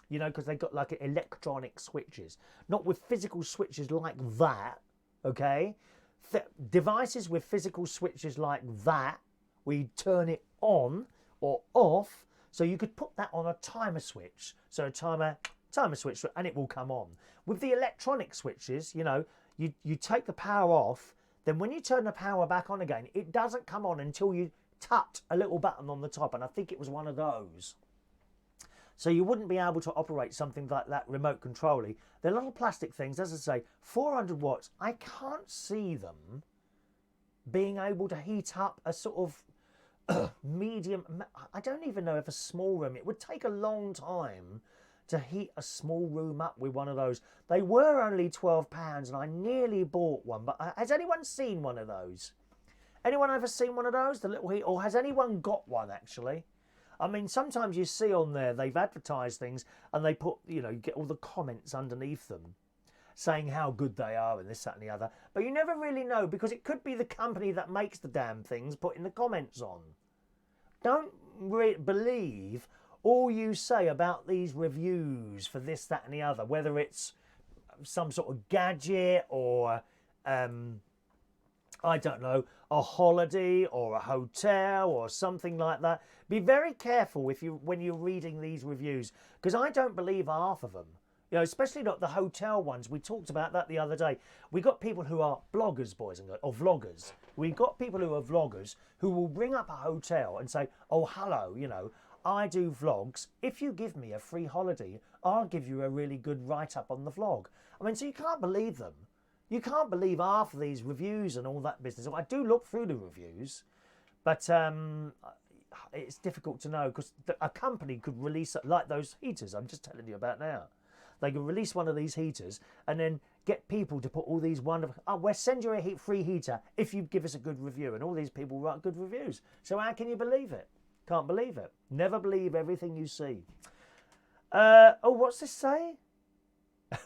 You know, because they've got like electronic switches. Not with physical switches like that, okay? Devices with physical switches like that, we turn it on or off, so you could put that on a timer switch. So a timer switch, and it will come on. With the electronic switches, you know, you take the power off, then when you turn the power back on again, it doesn't come on until you touch a little button on the top, and I think it was one of those. So you wouldn't be able to operate something like that remote controlly. They're little plastic things, as I say, 400 watts. I can't see them being able to heat up a sort of medium. I don't even know if a small room, it would take a long time to heat a small room up with one of those. They were only £12 and I nearly bought one, but has anyone seen one of those? Anyone ever seen one of those, the little heat, or has anyone got one actually? I mean, sometimes you see on there, they've advertised things and they put, you know, you get all the comments underneath them saying how good they are and this, that and the other, but you never really know, because it could be the company that makes the damn things putting the comments on. Don't believe all you say about these reviews for this, that and the other, whether it's some sort of gadget or, I don't know, a holiday or a hotel or something like that. Be very careful when you're reading these reviews, because I don't believe half of them. You know, especially not the hotel ones. We talked about that the other day. We got people who are bloggers, boys and girls, or vloggers. We got people who are vloggers who will bring up a hotel and say, "Oh, hello, you know, I do vlogs. If you give me a free holiday, I'll give you a really good write-up on the vlog." I mean, so you can't believe them. You can't believe half of these reviews and all that business. I do look through the reviews, but it's difficult to know, because a company could release, like those heaters I'm just telling you about now. They could release one of these heaters and then get people to put all these wonderful, "Oh, we'll send you a free heater if you give us a good review." And all these people write good reviews. So how can you believe it? Can't believe it. Never believe everything you see. Oh, what's this say?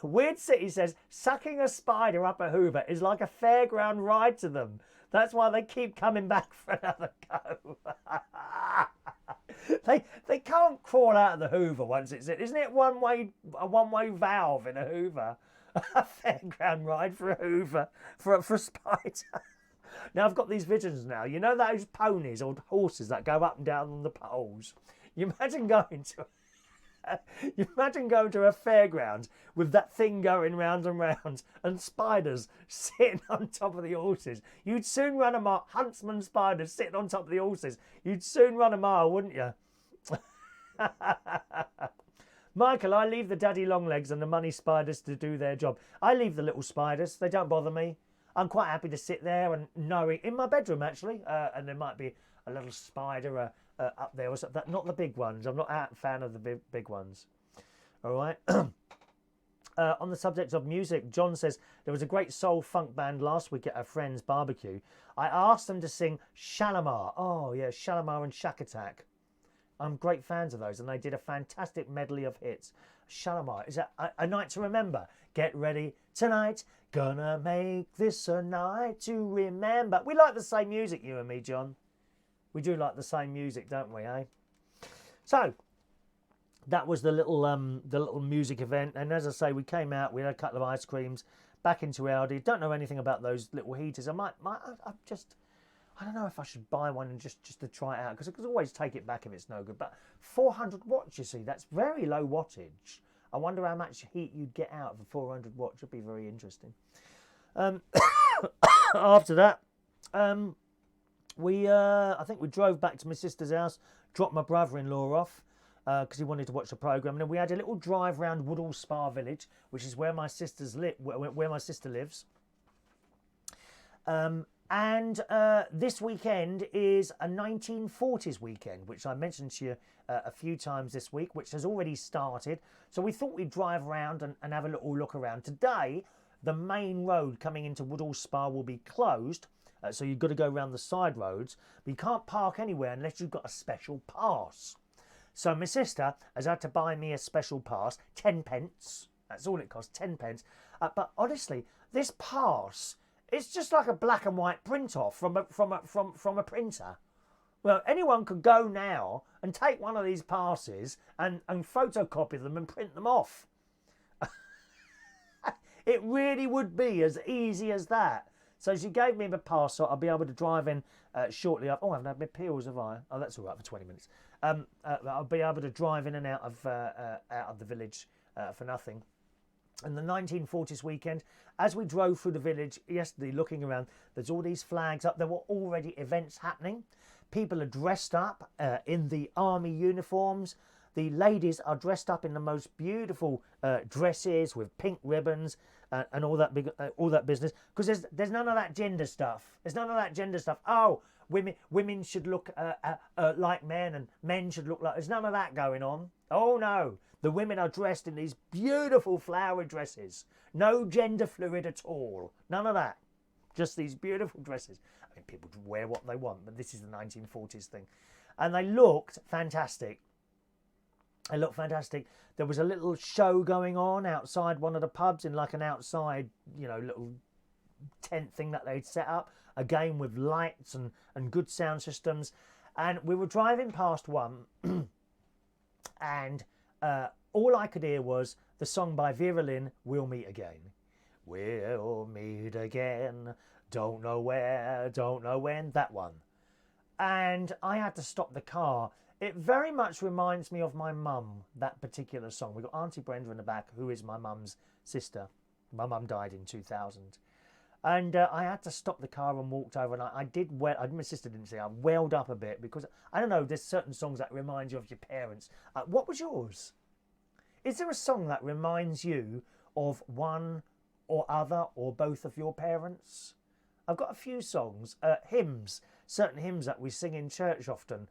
Weird City says, sucking a spider up a hoover is like a fairground ride to them. That's why they keep coming back for another go. They can't crawl out of the hoover once it's in. Isn't it a one-way valve in a hoover? A fairground ride for a hoover, for a spider. Now I've got these visions now. You know those ponies or horses that go up and down on the poles? You imagine going to a fairground with that thing going round and round and spiders sitting on top of the horses. You'd soon run a mile. Huntsman spiders sitting on top of the horses. You'd soon run a mile, wouldn't you? Michael, I leave the daddy long legs and the money spiders to do their job. I leave the little spiders. They don't bother me. I'm quite happy to sit there and knowing, in my bedroom actually, and there might be a little spider up there or something. Not the big ones. I'm not a fan of the big ones. All right. On the subject of music, John says there was a great soul funk band last week at a friend's barbecue. I asked them to sing Shalimar. Oh yeah, Shalimar and Shack Attack. I'm great fans of those, and they did a fantastic medley of hits. Shalimar, is that a night to remember? Get ready tonight, gonna make this a night to remember. We like the same music, you and me, John. We do like the same music, don't we, eh? So that was the little music event, and as I say, we came out, we had a couple of ice creams, back into Aldi. Don't know anything about those little heaters. I don't know if I should buy one and just to try it out, because I could always take it back if it's no good. But 400 watts, you see, that's very low wattage. I wonder how much heat you'd get out of a 400 watts. Would be very interesting. After that, I think we drove back to my sister's house, dropped my brother-in-law off because he wanted to watch the programme, and then we had a little drive around Woodhall Spa village, which is where my sister lives. And this weekend is a 1940s weekend, which I mentioned to you a few times this week, which has already started. So we thought we'd drive around and have a little look around. Today, the main road coming into Woodhall Spa will be closed. So you've got to go around the side roads. But you can't park anywhere unless you've got a special pass. So my sister has had to buy me a special pass, 10 pence. That's all it costs, 10 pence. But honestly, this pass... it's just like a black and white print off from a printer. Well, anyone could go now and take one of these passes and photocopy them and print them off. It really would be as easy as that. So she gave me the pass, so I'll be able to drive in shortly. Oh, I haven't had my pills, have I? Oh, that's all right for 20 minutes. I'll be able to drive in and out of the village for nothing. And the 1940s weekend, as we drove through the village yesterday looking around, there's all these flags up. There were already events happening. People are dressed up in the army uniforms. The ladies are dressed up in the most beautiful dresses with pink ribbons and all that business. Because there's none of that gender stuff. There's none of that gender stuff. Oh, women should look like men and men should look like... there's none of that going on. Oh, no. The women are dressed in these beautiful flower dresses. No gender fluid at all. None of that. Just these beautiful dresses. I mean, people wear what they want, but this is the 1940s thing. And they looked fantastic. They looked fantastic. There was a little show going on outside one of the pubs in like an outside, little tent thing that they'd set up. Again, with lights and good sound systems. And we were driving past one and... all I could hear was the song by Vera Lynn, We'll Meet Again. We'll meet again, don't know where, don't know when, that one. And I had to stop the car. It very much reminds me of my mum, that particular song. We've got Auntie Brenda in the back, who is my mum's sister. My mum died in 2000. And I had to stop the car and walked over, and I did well. My sister didn't see. I welled up a bit because, I don't know, there's certain songs that remind you of your parents. What was yours? Is there a song that reminds you of one or other or both of your parents? I've got a few songs, hymns, certain hymns that we sing in church often.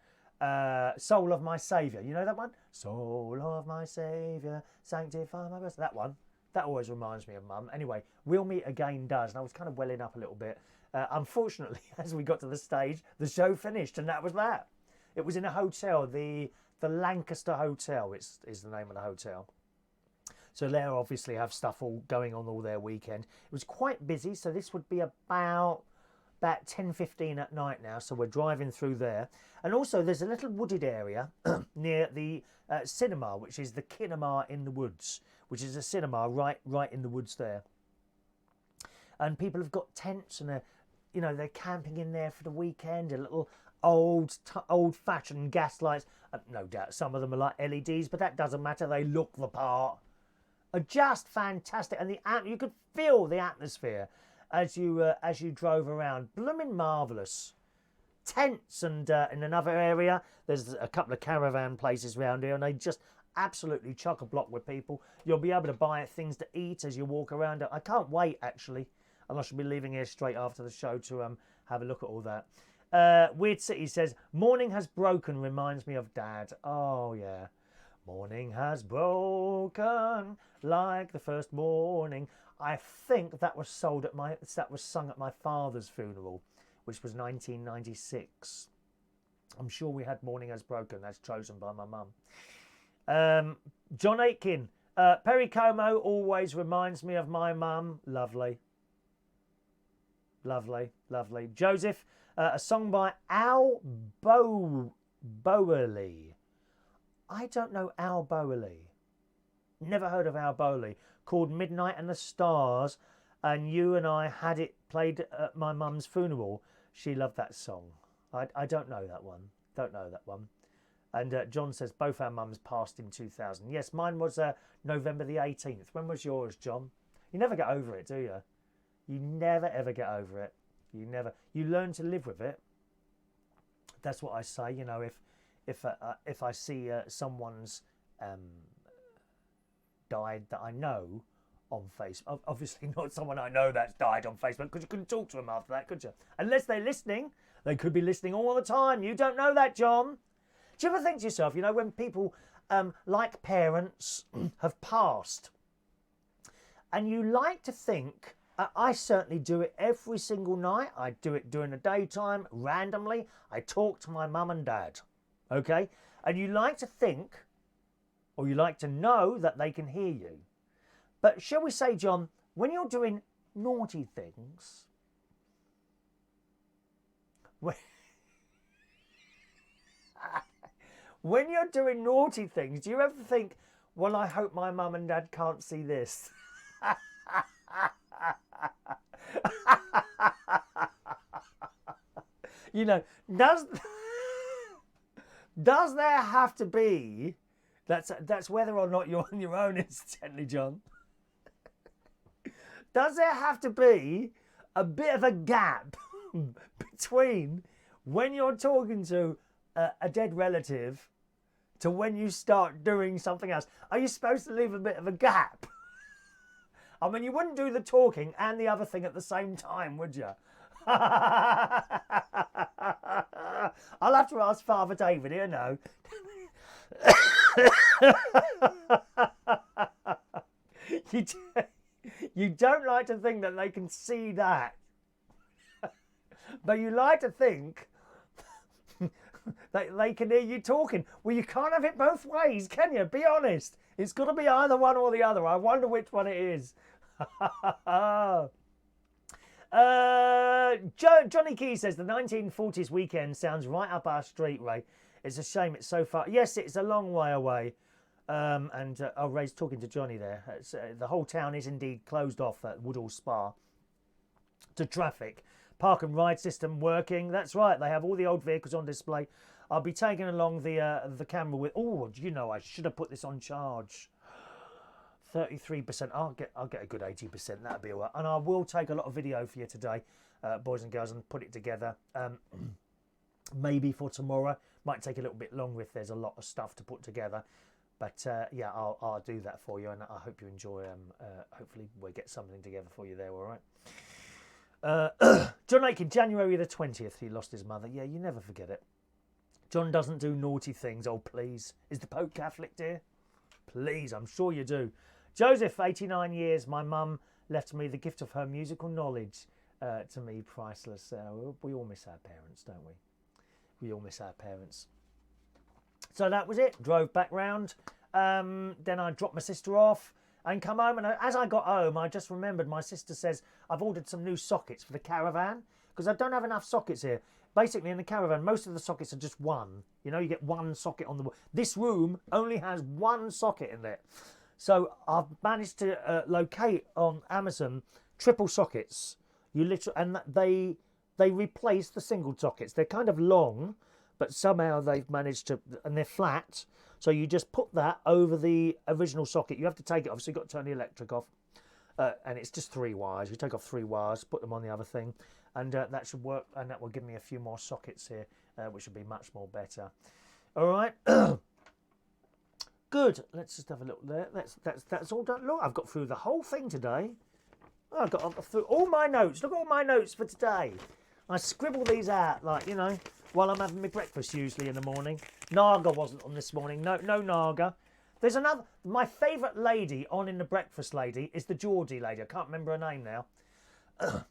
Soul of My Saviour, you know that one? Soul of my Saviour, sanctify my breast. That one. That always reminds me of Mum. Anyway, We'll Meet Again does, and I was kind of welling up a little bit. Unfortunately, as we got to the stage, the show finished, and that was that. It was in a hotel, the Lancaster Hotel is the name of the hotel. So they obviously have stuff all going on all their weekend. It was quite busy, so this would be about about 10:15 at night now, so we're driving through there. And also there's a little wooded area near the cinema, which is the Kinema in the Woods, which is a cinema right in the woods there. And people have got tents and they're camping in there for the weekend. A little old-fashioned gas lights. No doubt some of them are like LEDs, but that doesn't matter. They look the part. Are just fantastic, and you could feel the atmosphere as you drove around. Blooming marvellous. Tents, and in another area there's a couple of caravan places around here, and they just absolutely chock-a-block with people. You'll be able to buy things to eat as you walk around. I can't wait, actually, and I shall be leaving here straight after the show to have a look at all that. Weird City says, morning has broken reminds me of Dad. Oh yeah, morning has broken like the first morning. I think that was sung at my father's funeral, which was 1996. I'm sure we had Morning Has Broken. That's chosen by my mum. John Aitken, Perry Como always reminds me of my mum. Lovely. Lovely, lovely. Joseph, a song by Al Bowerly. I don't know Al Bowerly. Never heard of Al Bowerly. Called Midnight and the Stars, and you and I had it played at my mum's funeral. She loved that song. I don't know that one. Don't know that one. And John says both our mums passed in 2000. Yes, mine was November the 18th. When was yours, John? You never get over it, do you? You never ever get over it. You learn to live with it. That's what I say. You know, if I see someone's died that I know on Facebook, obviously not someone I know that's died on Facebook, because you couldn't talk to them after that, could you? Unless they're listening. They could be listening all the time. You don't know that, John. Do you ever think to yourself, when people like parents have passed, and you like to think, I certainly do it every single night. I do it during the daytime, randomly. I talk to my mum and dad, okay? And you like to think, or you like to know that they can hear you. But shall we say, John, when you're doing naughty things, when you're doing naughty things, do you ever think, well, I hope my mum and dad can't see this? Does there have to be, that's whether or not you're on your own, incidentally, John. Does there have to be a bit of a gap between when you're talking to a dead relative to when you start doing something else? Are you supposed to leave a bit of a gap? I mean, you wouldn't do the talking and the other thing at the same time, would you? I'll have to ask Father David here now. You don't like to think that they can see that. But you like to think that they can hear you talking. Well, you can't have it both ways, can you? Be honest. It's got to be either one or the other. I wonder which one it is. Johnny Key says the 1940s weekend sounds right up our street, Ray. It's a shame it's so far. Yes, it's a long way away. Ray's talking to Johnny there. The whole town is indeed closed off at Woodhall Spa to traffic. Park and ride system working. That's right. They have all the old vehicles on display. I'll be taking along the camera with. Oh, I should have put this on charge. 33%. I'll get a good 80%. That'll be all right. And I will take a lot of video for you today, boys and girls, and put it together. Maybe for tomorrow. Might take a little bit longer if there's a lot of stuff to put together. But yeah, I'll do that for you, and I hope you enjoy. Hopefully, we'll get something together for you there. All right. John Aiken, January the 20th, he lost his mother. Yeah, you never forget it. John doesn't do naughty things. Oh, please. Is the Pope Catholic, dear? Please, I'm sure you do. Joseph, 89 years. My mum left me the gift of her musical knowledge. To me, priceless. We all miss our parents, don't we? We all miss our parents. So that was it. Drove back round. Then I dropped my sister off and come home. And as I got home, I just remembered my sister says, I've ordered some new sockets for the caravan because I don't have enough sockets here. Basically, in the caravan, most of the sockets are just one. You know, you get one socket on the wall. This room only has one socket in it. So I've managed to locate on Amazon triple sockets. You literally, and they replace the single sockets. They're kind of long, but somehow they've managed to, and they're flat. So you just put that over the original socket. You have to take it off, so you've got to turn the electric off. And it's just 3 wires. You take off 3 wires, put them on the other thing, and that should work. And that will give me a few more sockets here, which will be much more better. All right. Good. Let's just have a look there. That's all done. Look, I've got through the whole thing today. Oh, I've got through all my notes. Look at all my notes for today. I scribble these out, like, you know, while I'm having my breakfast usually in the morning. Naga wasn't on this morning. No Naga. There's another. My favourite lady on in the Breakfast Lady is the Geordie lady. I can't remember her name now.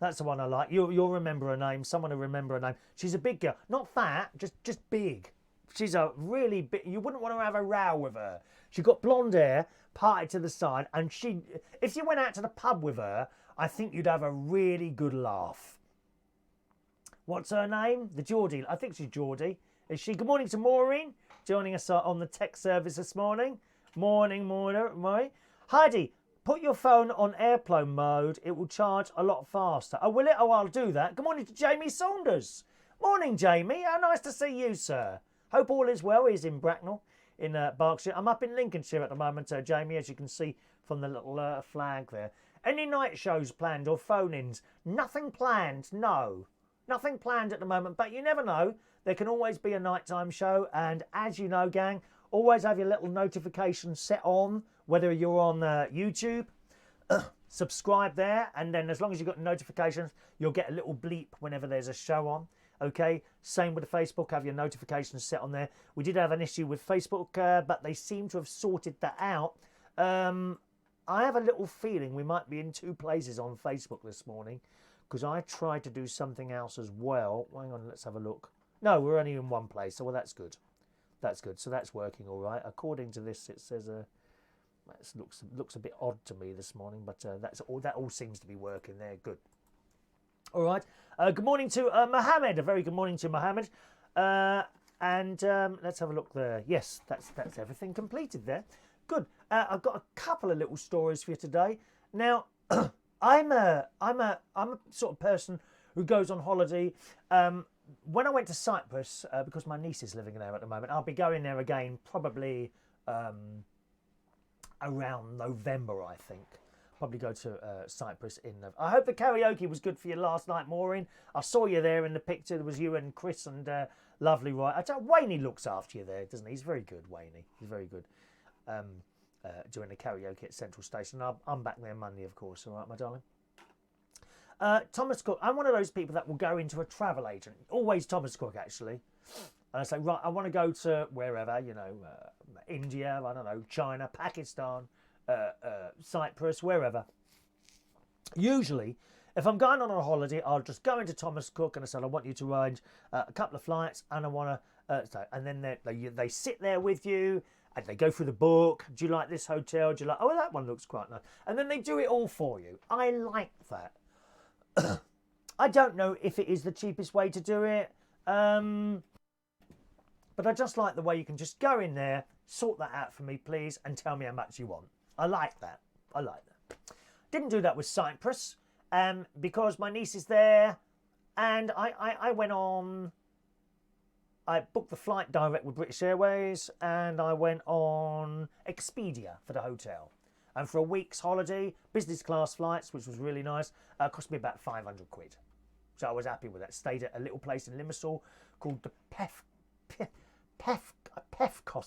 That's the one I like. You'll remember her name. Someone will remember her name. She's a big girl. Not fat, just big. She's a really big. You wouldn't want to have a row with her. She's got blonde hair, parted to the side, and if you went out to the pub with her, I think you'd have a really good laugh. What's her name? The Geordie. I think she's Geordie. Is she? Good morning to Maureen, joining us on the tech service this morning. Morning. Heidi, put your phone on airplane mode. It will charge a lot faster. Oh, will it? Oh, I'll do that. Good morning to Jamie Saunders. Morning, Jamie. How nice to see you, sir. Hope all is well. He's in Bracknell, in Berkshire. I'm up in Lincolnshire at the moment, Jamie, as you can see from the little flag there. Any night shows planned or phone-ins? Nothing planned, no. Nothing planned at the moment, but you never know. There can always be a nighttime show, and as you know, gang, always have your little notifications set on, whether you're on YouTube. Subscribe there, and then as long as you've got notifications, you'll get a little bleep whenever there's a show on. Okay, same with the Facebook, have your notifications set on there. We did have an issue with Facebook, but they seem to have sorted that out. I have a little feeling we might be in 2 places on Facebook this morning, because I tried to do something else as well. Hang on, let's have a look. No, we're only in 1 place, so well, that's good. That's good. So that's working all right. According to this, it says that looks a bit odd to me this morning, but that all seems to be working there. Good. All right. Good morning to Mohammed. A very good morning to Mohammed. And let's have a look there. Yes, that's everything completed there. Good. I've got a couple of little stories for you today. Now, I'm a sort of person who goes on holiday. When I went to Cyprus, because my niece is living there at the moment, I'll be going there again probably around November, I think. Probably go to Cyprus in November. I hope the karaoke was good for you last night, Maureen. I saw you there in the picture. There was you and Chris and lovely Roy. Wayne looks after you there, doesn't he? He's very good, Wayne. He's very good. Doing the karaoke at Central Station. I'm back there Monday, of course. All right, my darling. Thomas Cook. I'm one of those people that will go into a travel agent. Always Thomas Cook, actually. And I say, right, I want to go to wherever, you know, India, I don't know, China, Pakistan, Cyprus, wherever. Usually, if I'm going on a holiday, I'll just go into Thomas Cook and I said, I want you to arrange a couple of flights, and I want to, and then they sit there with you. And they go through the book. Do you like this hotel? Do you like? Oh, that one looks quite nice. And then they do it all for you. I like that. I don't know if it is the cheapest way to do it, but I just like the way you can just go in there, sort that out for me, please, and tell me how much you want. I like that. I like that. Didn't do that with Cyprus, because my niece is there, and I went on. I booked the flight direct with British Airways, and I went on Expedia for the hotel. And for a week's holiday, business class flights, which was really nice, cost me about 500 quid. So I was happy with that. Stayed at a little place in Limassol called the Pefkos,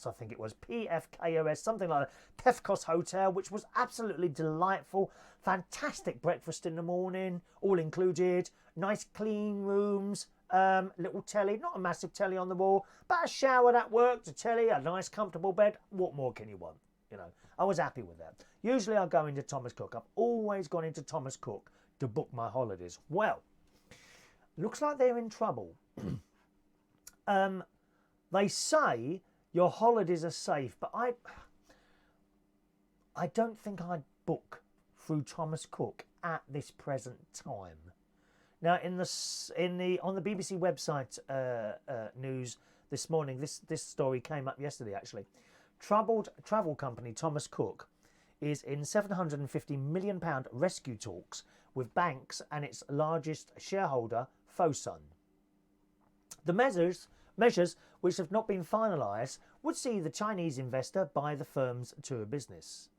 I think it was, Pfkos, something like that. Pefkos Hotel, which was absolutely delightful. Fantastic breakfast in the morning, all included. Nice clean rooms. Little telly, not a massive telly on the wall, but a shower that worked, a telly, a nice comfortable bed. What more can you want? You know, I was happy with that. Usually I go into Thomas Cook. I've always gone into Thomas Cook to book my holidays. Well, looks like they're in trouble. They say your holidays are safe, but I don't think I'd book through Thomas Cook at this present time. Now, on the BBC website news this morning, this story came up yesterday actually. Troubled travel company Thomas Cook is in £750 million rescue talks with banks and its largest shareholder, Fosun. The measures, which have not been finalised, would see the Chinese investor buy the firm's tour business.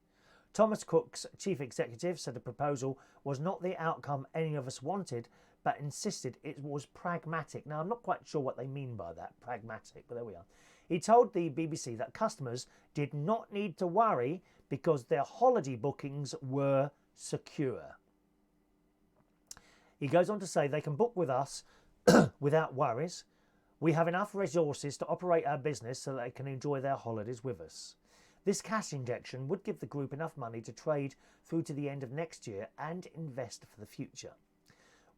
Thomas Cook's chief executive said the proposal was not the outcome any of us wanted, but insisted it was pragmatic. Now, I'm not quite sure what they mean by that, pragmatic, but there we are. He told the BBC that customers did not need to worry because their holiday bookings were secure. He goes on to say they can book with us without worries. We have enough resources to operate our business so they can enjoy their holidays with us. This cash injection would give the group enough money to trade through to the end of next year and invest for the future.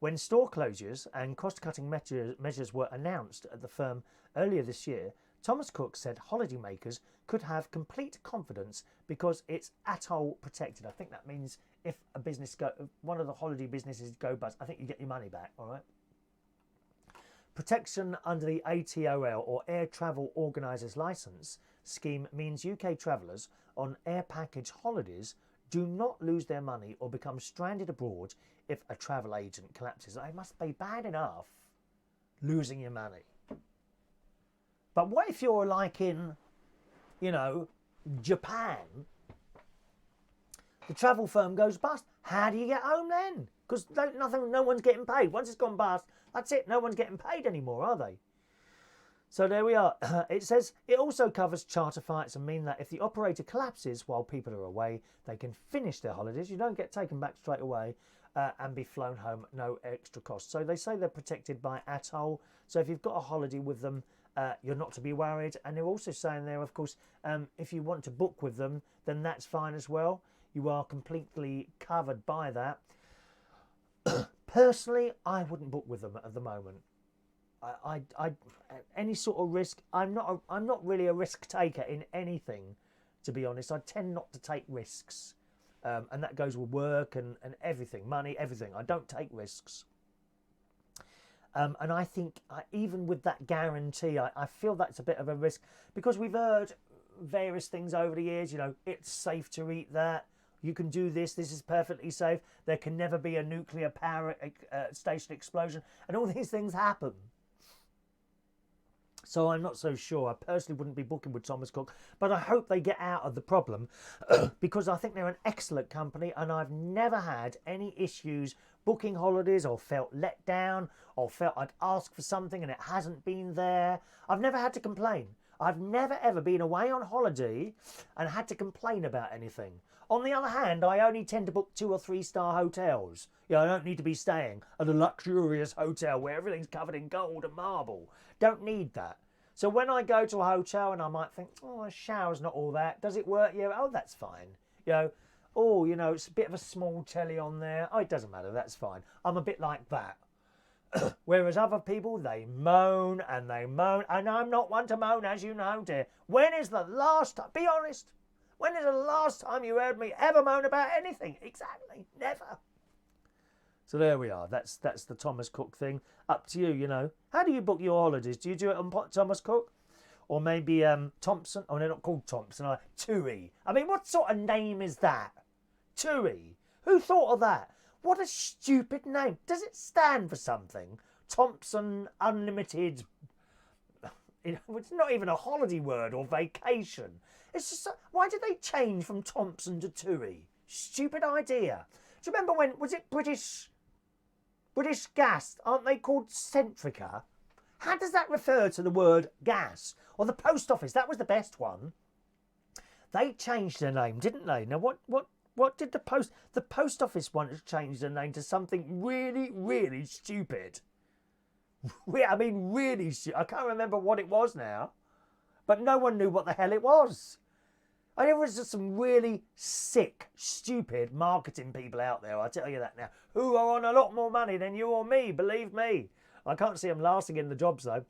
When store closures and cost-cutting measures were announced at the firm earlier this year, Thomas Cook said holidaymakers could have complete confidence because it's atoll protected. I think that means if one of the holiday businesses go bust, I think you get your money back, all right? Protection under the ATOL, or Air Travel Organisers Licence scheme, means UK travellers on air package holidays do not lose their money or become stranded abroad if a travel agent collapses. It must be bad enough losing your money. But what if you're like in, Japan? The travel firm goes bust. How do you get home then? Because no one's getting paid. Once it's gone bust, that's it. No one's getting paid anymore, are they? So there we are. It says it also covers charter flights and mean that if the operator collapses while people are away, they can finish their holidays. You don't get taken back straight away and be flown home, no extra cost. So they say they're protected by atoll. So if you've got a holiday with them, you're not to be worried. And they're also saying there, of course, if you want to book with them, then that's fine as well. You are completely covered by that. Personally, I wouldn't book with them at the moment. I any sort of risk. I'm not really a risk taker in anything, to be honest. I tend not to take risks, and that goes with work and everything, money, everything. I don't take risks. And I think even with that guarantee, I feel that's a bit of a risk because we've heard various things over the years. It's safe to eat that. You can do this. This is perfectly safe. There can never be a nuclear power station explosion, and all these things happen. So I'm not so sure. I personally wouldn't be booking with Thomas Cook, but I hope they get out of the problem because I think they're an excellent company, and I've never had any issues booking holidays or felt let down or felt I'd asked for something and it hasn't been there. I've never had to complain. I've never ever been away on holiday and had to complain about anything. On the other hand, I only tend to book 2 or 3 star hotels. I don't need to be staying at a luxurious hotel where everything's covered in gold and marble. Don't need that. So when I go to a hotel and I might think, a shower's not all that. Does it work? Yeah, oh, that's fine. It's a bit of a small telly on there. Oh, it doesn't matter. That's fine. I'm a bit like that. Whereas other people, they moan and they moan. And I'm not one to moan, as you know, dear. When is the last time? Be honest. When is the last time you heard me ever moan about anything? Exactly. Never. So there we are. That's the Thomas Cook thing. Up to you, How do you book your holidays? Do you do it on Thomas Cook? Or maybe Thompson? Oh, they're not called Thompson. TUI. I mean, what sort of name is that? TUI. Who thought of that? What a stupid name. Does it stand for something? Thompson Unlimited. It's not even a holiday word or vacation. It's just, why did they change from Thompson to TUI? Stupid idea. Do you remember when, was it British Gas? Aren't they called Centrica? How does that refer to the word gas? Or the post office? That was the best one. They changed their name, didn't they? Now, what did the post office one has changed their name to something really, really stupid. I mean, really stupid. I can't remember what it was now. But no one knew what the hell it was. And there was just some really sick, stupid marketing people out there, I'll tell you that now, who are on a lot more money than you or me, believe me. I can't see them lasting in the jobs, though.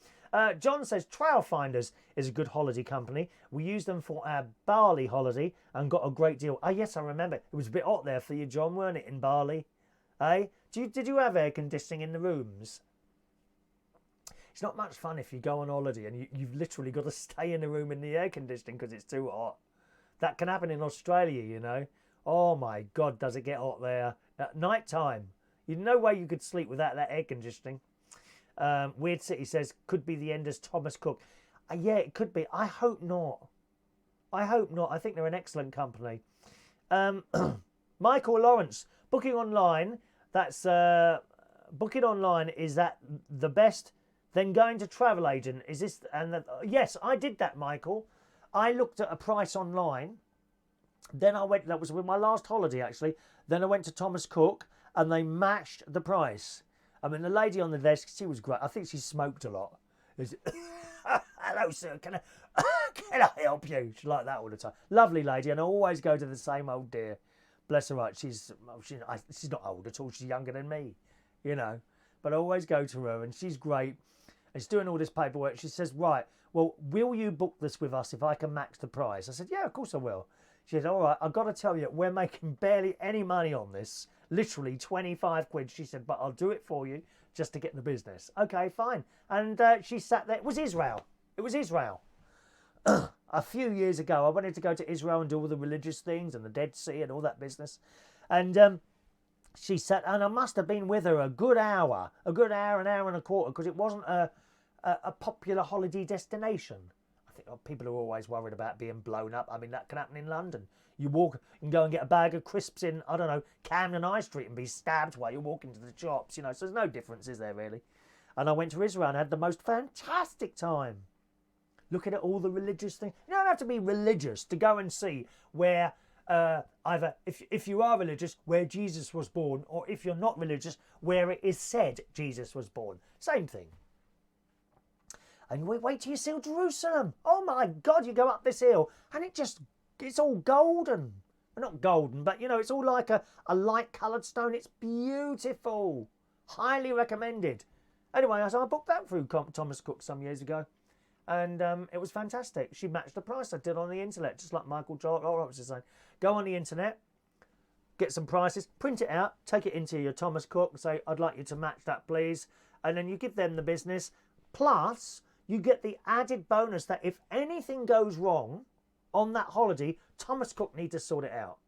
John says Trailfinders is a good holiday company. We used them for our Bali holiday and got a great deal. Oh, yes, I remember. It was a bit hot there for you, John, weren't it, in Bali? Eh? Did you have air conditioning in the rooms? It's not much fun if you go on holiday and you've literally got to stay in the room in the air conditioning because it's too hot. That can happen in Australia, you know. Oh my God, does it get hot there? At night time, no way you could sleep without that air conditioning. Weird City says, could be the end as Thomas Cook. Yeah, it could be. I hope not. I hope not. I think they're an excellent company. Michael Lawrence, booking online. That's booking online. Is that the best? Then going to travel agent. Is this? And yes, I did that, Michael. I looked at a price online. Then I went. That was with my last holiday, actually. Then I went to Thomas Cook, and they matched the price. I mean, the lady on the desk, she was great. I think she smoked a lot. Hello, sir. Can I help you? She's like that all the time. Lovely lady, and I always go to the same old dear. Bless her heart. She's not old at all. She's younger than me, you know. But I always go to her, and she's great. And she's doing all this paperwork. She says, right, well, will you book this with us if I can match the price? I said, yeah, of course I will. She said, all right, I've got to tell you, we're making barely any money on this. Literally 25 quid. She said, but I'll do it for you just to get in the business. Okay, fine. And she sat there. It was Israel. It was Israel. A few years ago, I wanted to go to Israel and do all the religious things and the Dead Sea and all that business. And she sat, and I must have been with her a good hour, an hour and a quarter, because it wasn't a popular holiday destination. I think people are always worried about being blown up. I mean, that can happen in London. You can go and get a bag of crisps in, I don't know, Camden High Street and be stabbed while you're walking to the shops, you know. So there's no difference, is there, really? And I went to Israel and had the most fantastic time. Looking at all the religious things. You don't have to be religious to go and see where either, if you are religious, where Jesus was born, or if you're not religious, where it is said Jesus was born. Same thing. And wait till you see Jerusalem. Oh my God, you go up this hill and it's all golden. Well, not golden, but you know, it's all like a light coloured stone. It's beautiful. Highly recommended. Anyway, so I booked that through Thomas Cook some years ago. And it was fantastic. She matched the price I did on the internet, just like Michael Lawrence was saying. Go on the internet, get some prices, print it out, take it into your Thomas Cook, say, I'd like you to match that, please. And then you give them the business. Plus, you get the added bonus that if anything goes wrong on that holiday, Thomas Cook need to sort it out.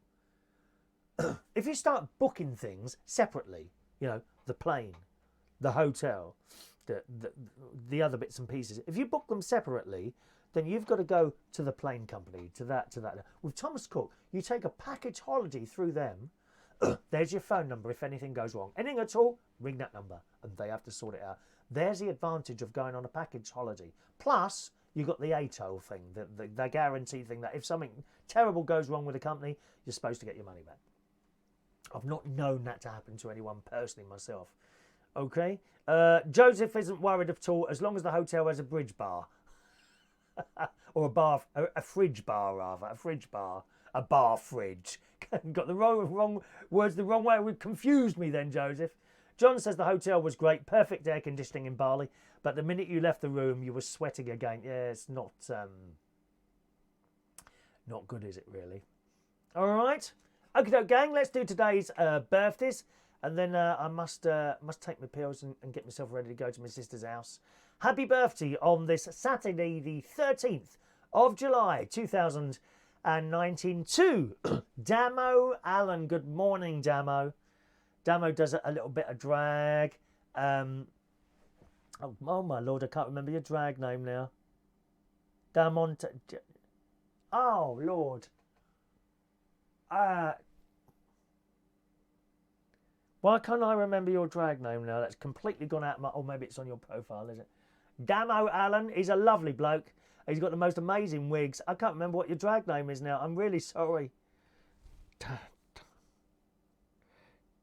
If you start booking things separately, you know, the plane, the hotel, the other bits and pieces, if you book them separately, then you've got to go to the plane company, to that. With Thomas Cook, you take a package holiday through them. There's your phone number if anything goes wrong. Anything at all, ring that number, and they have to sort it out. There's the advantage of going on a package holiday. Plus, you got the ATO thing, the guarantee thing, that if something terrible goes wrong with a company, you're supposed to get your money back. I've not known that to happen to anyone personally myself. Okay. Joseph isn't worried at all as long as the hotel has a bridge bar. Or a fridge bar rather. A fridge bar. A bar fridge. Got the wrong words the wrong way. It confused me then, Joseph. John says the hotel was great. Perfect air conditioning in Bali. But the minute you left the room, you were sweating again. Yeah, it's not good, is it really? All right. Okay, gang, let's do today's birthdays. And then I must take my pills and get myself ready to go to my sister's house. Happy birthday on this Saturday, the 13th of July, 2019 to Damo Allen. Good morning, Damo. Damo does a little bit of drag. Oh my Lord, I can't remember your drag name now. Damont. Oh Lord. Why can't I remember your drag name now? That's completely gone out of my... Oh, maybe it's on your profile, is it? Damo Allen. He's a lovely bloke. He's got the most amazing wigs. I can't remember what your drag name is now. I'm really sorry.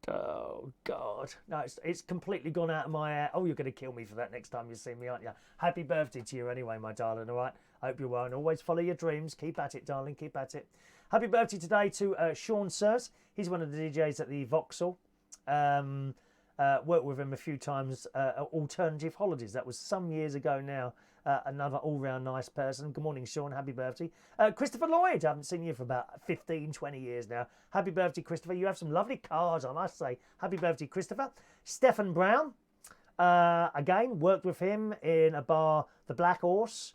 Oh, God. No, it's completely gone out of my... Oh, you're going to kill me for that next time you see me, aren't you? Happy birthday to you anyway, my darling, all right? I hope you're well. And always follow your dreams. Keep at it, darling. Keep at it. Happy birthday today to Sean Sirs. He's one of the DJs at the Vauxhall. Worked with him a few times at Alternative Holidays. That was some years ago now. Another all-round nice person. Good morning, Sean. Happy birthday. Christopher Lloyd. I haven't seen you for about 15, 20 years now. Happy birthday, Christopher. You have some lovely cars, I must say. Happy birthday, Christopher. Stefan Brown. Again, worked with him in a bar, the Black Horse,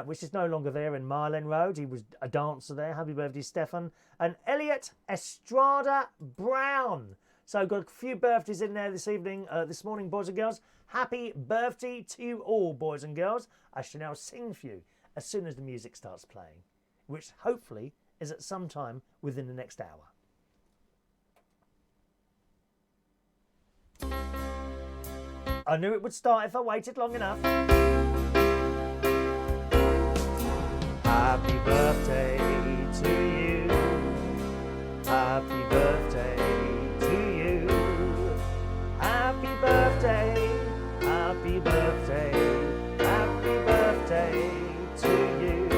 which is no longer there in Mile End Road. He was a dancer there. Happy birthday, Stefan. And Elliott Estrada Brown. So got a few birthdays in there this evening, this morning, boys and girls. Happy birthday to you all, boys and girls. I shall now sing for you as soon as the music starts playing, which hopefully is at some time within the next hour. I knew it would start if I waited long enough. Happy birthday to you. Happy birthday to you. Happy birthday. Happy birthday. Happy birthday to you.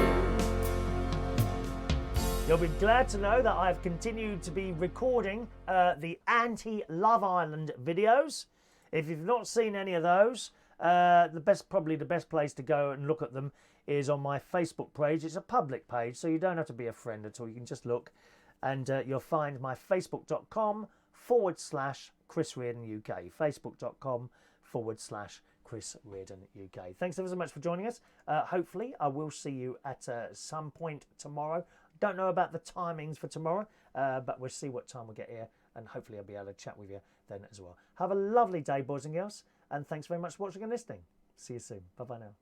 You'll be glad to know that I've continued to be recording the anti-Love Island videos. If you've not seen any of those, probably the best place to go and look at them is on my Facebook page. It's a public page, so you don't have to be a friend at all. You can just look, and you'll find my facebook.com/Chris Reardon UK. Facebook.com/Chris Reardon UK. Thanks ever so much for joining us. Hopefully, I will see you at some point tomorrow. Don't know about the timings for tomorrow, but we'll see what time we get here, and hopefully I'll be able to chat with you then as well. Have a lovely day, boys and girls, and thanks very much for watching and listening. See you soon. Bye-bye now.